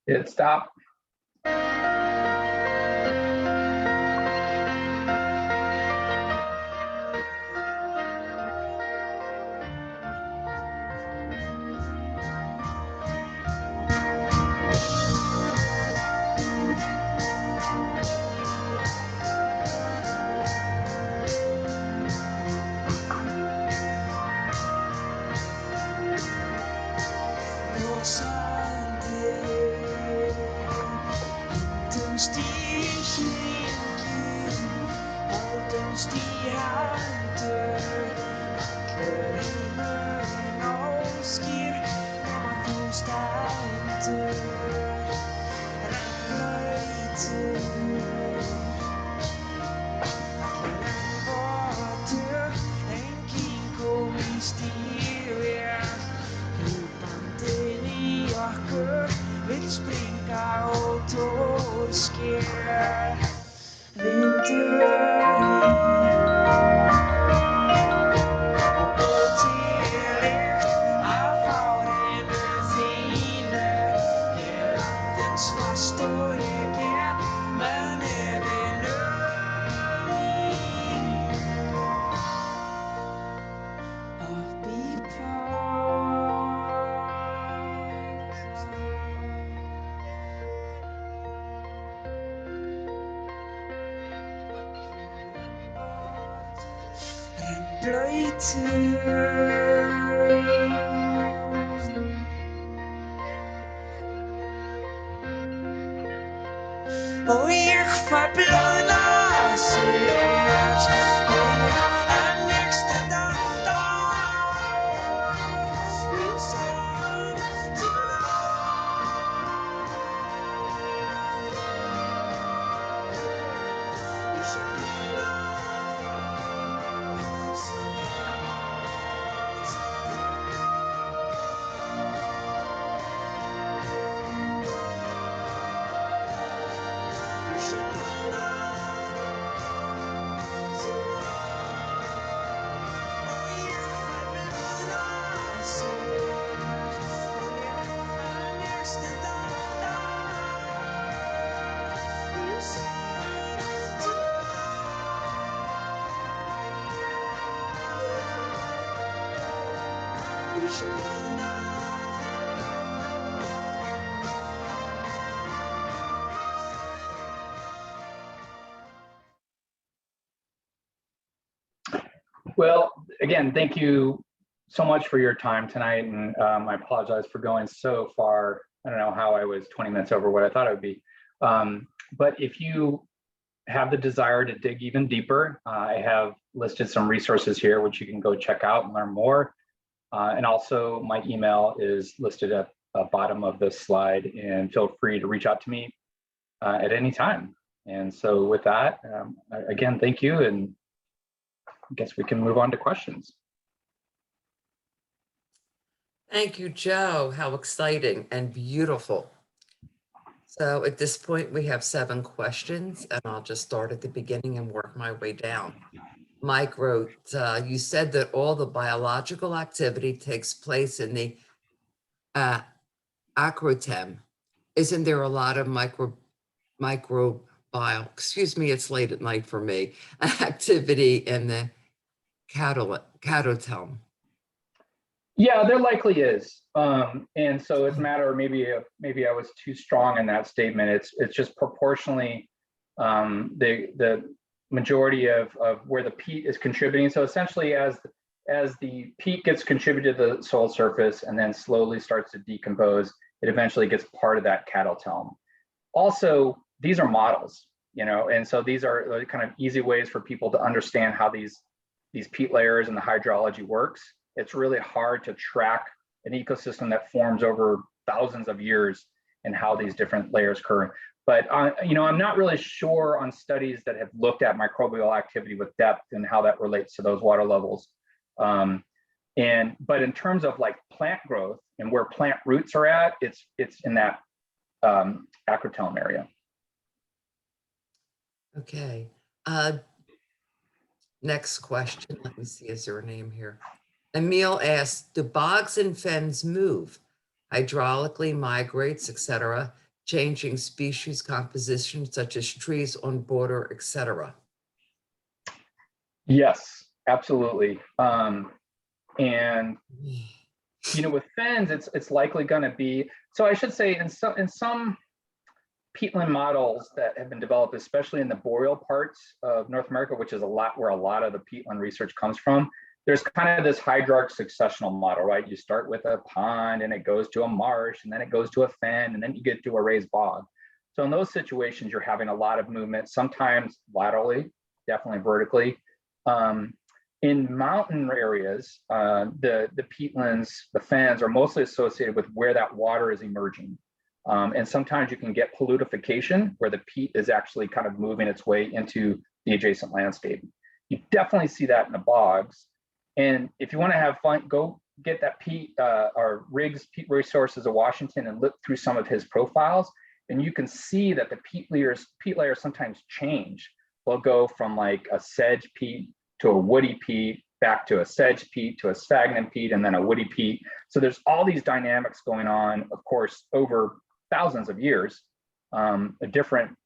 Hit stop. Well, again, thank you so much for your time tonight, and I apologize for going so far. I don't know how I was 20 minutes over what I thought I would be. But if you have the desire to dig even deeper, I have listed some resources here which you can go check out and learn more. And also my email is listed at the bottom of this slide, and feel free to reach out to me at any time. And so with that, again, thank you, and I guess we can move on to questions. Thank you, Joe. How exciting and beautiful. So at this point, we have 7 questions, and I'll just start at the beginning and work my way down. Mike wrote, you said that all the biological activity takes place in the acrotem. Isn't there a lot of microbial, excuse me, it's late at night for me, activity in the catotome? Yeah, there likely is, and so it's a matter of maybe I was too strong in that statement. It's just proportionally the majority of where the peat is contributing. So essentially, as the peat gets contributed to the soil surface and then slowly starts to decompose, it eventually gets part of that catotome. Also, these are models, and so these are kind of easy ways for people to understand how these peat layers and the hydrology works. It's really hard to track an ecosystem that forms over thousands of years and how these different layers occur. But I'm not really sure on studies that have looked at microbial activity with depth and how that relates to those water levels. But in terms of like plant growth and where plant roots are at, it's in that acrotome area. Okay. Next question. Let me see, is there a name here? Emil asked, do bogs and fens move, hydraulically, migrates, etc., changing species composition such as trees on border, etc.? Yes, absolutely. And with fens, it's likely going to be, so I should say in some peatland models that have been developed, especially in the boreal parts of North America, which is where a lot of the peatland research comes from, there's kind of this hydrological successional model, right? You start with a pond and it goes to a marsh, and then it goes to a fen, and then you get to a raised bog. So in those situations, you're having a lot of movement, sometimes laterally, definitely vertically. In mountain areas, the peatlands, the fens are mostly associated with where that water is emerging. And sometimes you can get polutification where the peat is actually kind of moving its way into the adjacent landscape. You definitely see that in the bogs. And if you want to have fun, go get that peat or Riggs Peat Resources of Washington and look through some of his profiles, and you can see that the peat layers sometimes change. They'll go from like a sedge peat to a woody peat, back to a sedge peat, to a sphagnum peat, and then a woody peat. So there's all these dynamics going on, of course, over thousands of years, a different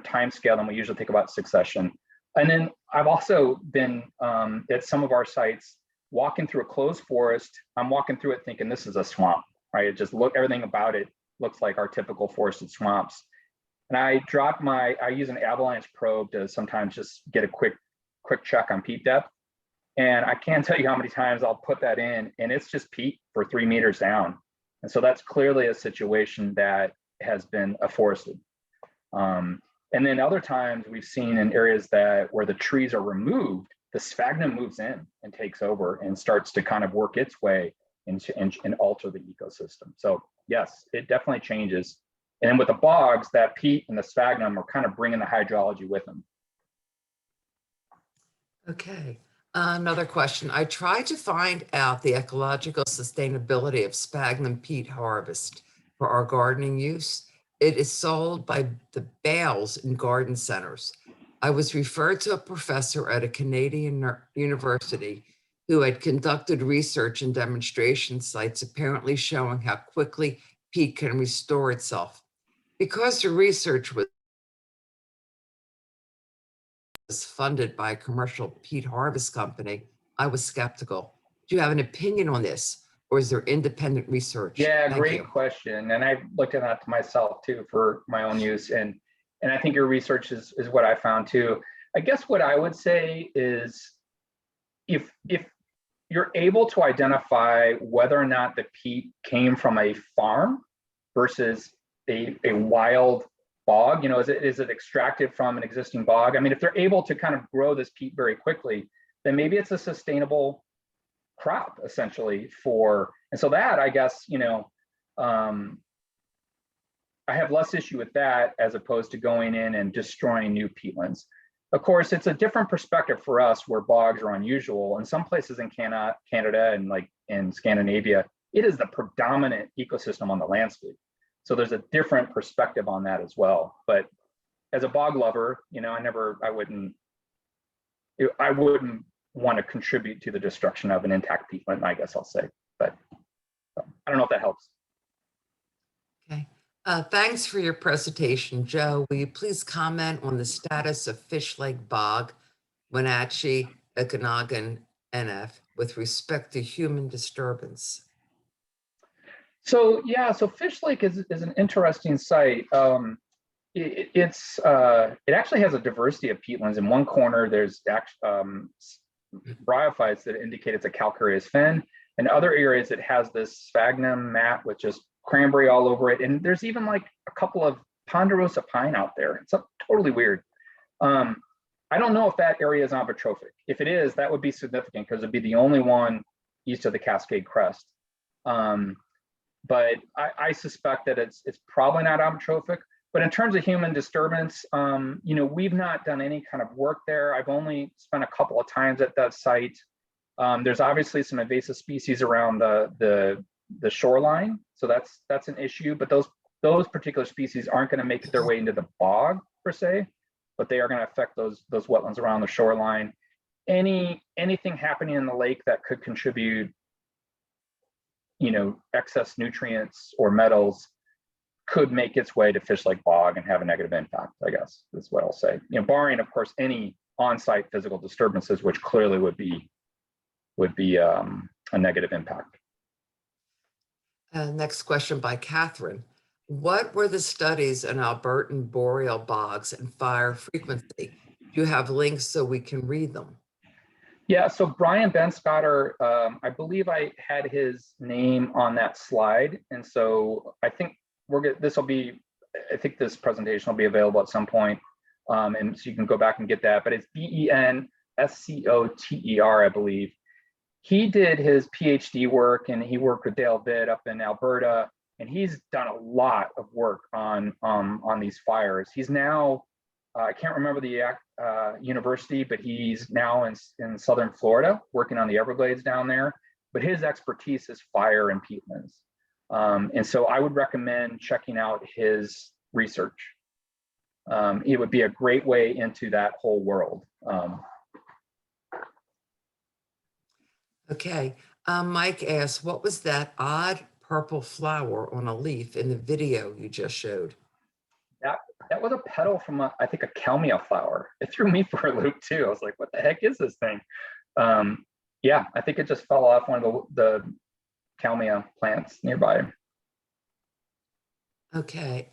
time scale than we usually think about succession. And then I've also been at some of our sites walking through a closed forest. I'm walking through it thinking this is a swamp, right? It just everything about it looks like our typical forested swamps. And I use an avalanche probe to sometimes just get a quick check on peat depth. And I can't tell you how many times I'll put that in and it's just peat for 3 meters down. And so that's clearly a situation that has been afforested. And then other times we've seen in areas where the trees are removed, the sphagnum moves in and takes over and starts to kind of work its way into and alter the ecosystem. So yes, it definitely changes. And then with the bogs, that peat and the sphagnum are kind of bringing the hydrology with them. Okay. Another question. I tried to find out the ecological sustainability of sphagnum peat harvest for our gardening use. It is sold by the bales in garden centers. I was referred to a professor at a Canadian university who had conducted research and demonstration sites apparently showing how quickly peat can restore itself. Because the research was funded by a commercial peat harvest company, I was skeptical. Do you have an opinion on this, or is there independent research? Yeah, Thank great you. question. And I've looked at that to myself too for my own use. And I think your research is what I found too. I guess what I would say is if you're able to identify whether or not the peat came from a farm versus a wild bog, you know, is it extracted from an existing bog? I mean, if they're able to kind of grow this peat very quickly, then maybe it's a sustainable crop essentially for, and so that, I guess, you know, I have less issue with that as opposed to going in and destroying new peatlands. Of course, it's a different perspective for us where bogs are unusual. In some places in Canada and like in Scandinavia, it is the predominant ecosystem on the landscape. So there's a different perspective on that as well. But as a bog lover, you know, I wouldn't want to contribute to the destruction of an intact peatland, I guess I'll say. But I don't know if that helps. Okay. Thanks for your presentation, Joe. Will you please comment on the status of Fish Lake Bog, Wenatchee, Okanagan, NF, with respect to human disturbance? So yeah, so Fish Lake is an interesting site. It actually has a diversity of peatlands. In one corner, there's bryophytes that indicate it's a calcareous fen. In other areas, it has this sphagnum mat with just cranberry all over it. And there's even like a couple of ponderosa pine out there. It's totally weird. I don't know if that area is amphitrophic. If it is, that would be significant because it'd be the only one east of the Cascade Crest. But I suspect that it's probably not amphitrophic. But in terms of human disturbance, you know, we've not done any kind of work there. I've only spent a couple of times at that site. There's obviously some invasive species around the shoreline, so that's an issue. But those particular species aren't going to make their way into the bog per se, but they are going to affect those wetlands around the shoreline. Anything happening in the lake that could contribute, you know, excess nutrients or metals could make its way to Fish Lake Bog and have a negative impact, I guess is what I'll say. You know, barring, of course, any on-site physical disturbances, which clearly would be a negative impact. Next question by Catherine. What were the studies on Albertan boreal bogs and fire frequency? Do you have links so we can read them? Yeah, so Brian Benscotter, I believe I had his name on that slide. And so I think I think this presentation will be available at some point. And so you can go back and get that, but it's BENSCOTER, I believe. He did his PhD work and he worked with Dale Vitt up in Alberta, and he's done a lot of work on these fires. He's now, I can't remember the university, but he's now in Southern Florida working on the Everglades down there, but his expertise is fire and peatlands. And so I would recommend checking out his research. It would be a great way into that whole world. Okay. Mike asks, what was that odd purple flower on a leaf in the video you just showed? That was a petal from I think a Kalmia flower. It threw me for a loop too. I was like, what the heck is this thing? Yeah, I think it just fell off one of the Kalmia plants nearby. Okay.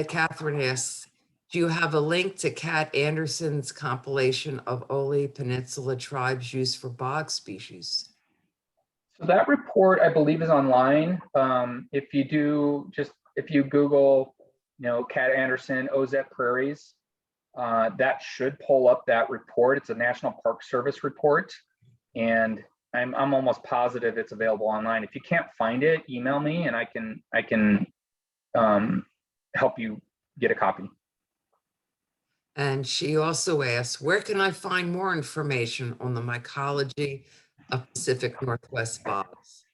Catherine asks, do you have a link to Kat Anderson's compilation of Ole Peninsula tribes use for bog species? So that report, I believe, is online. If you Google, you know, Kat Anderson, Ozette Prairies, that should pull up that report. It's a National Park Service report, and I'm almost positive it's available online. If you can't find it, email me and I can help you get a copy. And she also asks, where can I find more information on the mycology of Pacific Northwest bogs?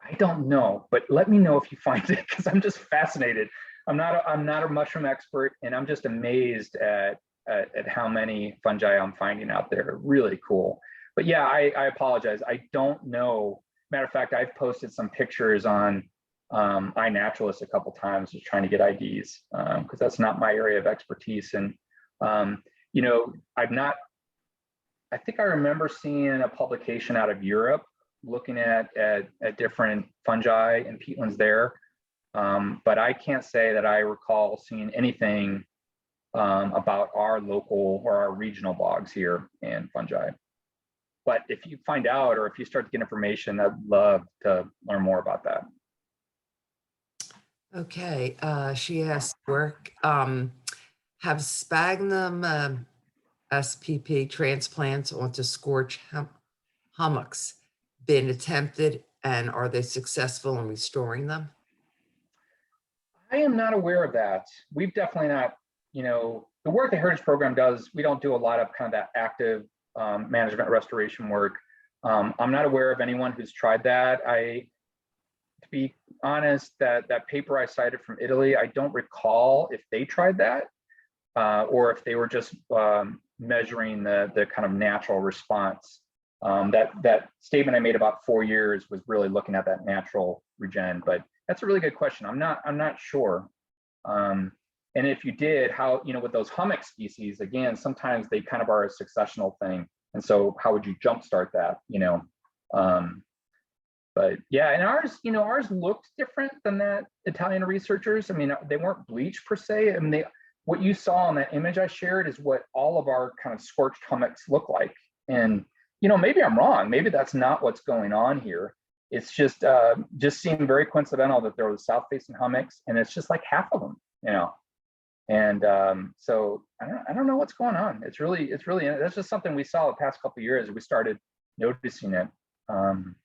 I don't know, but let me know if you find it because I'm just fascinated. I'm not a mushroom expert, and I'm just amazed at how many fungi I'm finding out there. Really cool. But yeah, I apologize. I don't know. Matter of fact, I've posted some pictures on iNaturalist a couple times just trying to get IDs because that's not my area of expertise. And you know, I've not I think I remember seeing a publication out of Europe looking at different fungi and peatlands there. But I can't say that I recall seeing anything about our local or our regional bogs here and fungi. But if you find out, or if you start to get information, I'd love to learn more about that. Okay, she asked, have sphagnum SPP transplants onto scorch hummocks been attempted, and are they successful in restoring them? I am not aware of that. We've definitely not, the work the Heritage Program does, we don't do a lot of kind of that active management restoration work. I'm not aware of anyone who's tried that. To be honest, that paper I cited from Italy, I don't recall if they tried that or if they were just measuring the kind of natural response. That statement I made about 4 years was really looking at that natural regen, but that's a really good question. I'm not sure. And if you did, how, with those hummock species, again, sometimes they kind of are a successional thing. And so how would you jumpstart that, but yeah, and ours looked different than that Italian researchers. I mean, they weren't bleached per se. I mean, what you saw in that image I shared is what all of our kind of scorched hummocks look like. And, maybe I'm wrong. Maybe that's not what's going on here. It's just seemed very coincidental that there was south-facing hummocks, and it's just like half of them, And so I don't know what's going on. It's really that's just something we saw the past couple of years. We started noticing it. And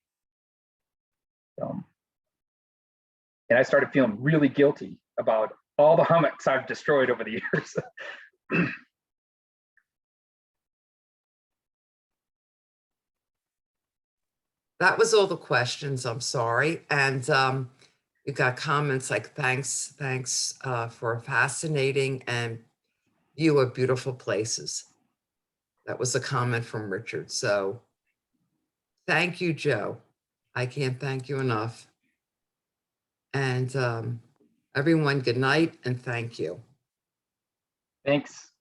I started feeling really guilty about all the hummocks I've destroyed over the years. That was all the questions. I'm sorry. And we got comments like, thanks for a fascinating and view of beautiful places. That was a comment from Richard. So thank you, Joe. I can't thank you enough. And everyone, good night and thank you. Thanks.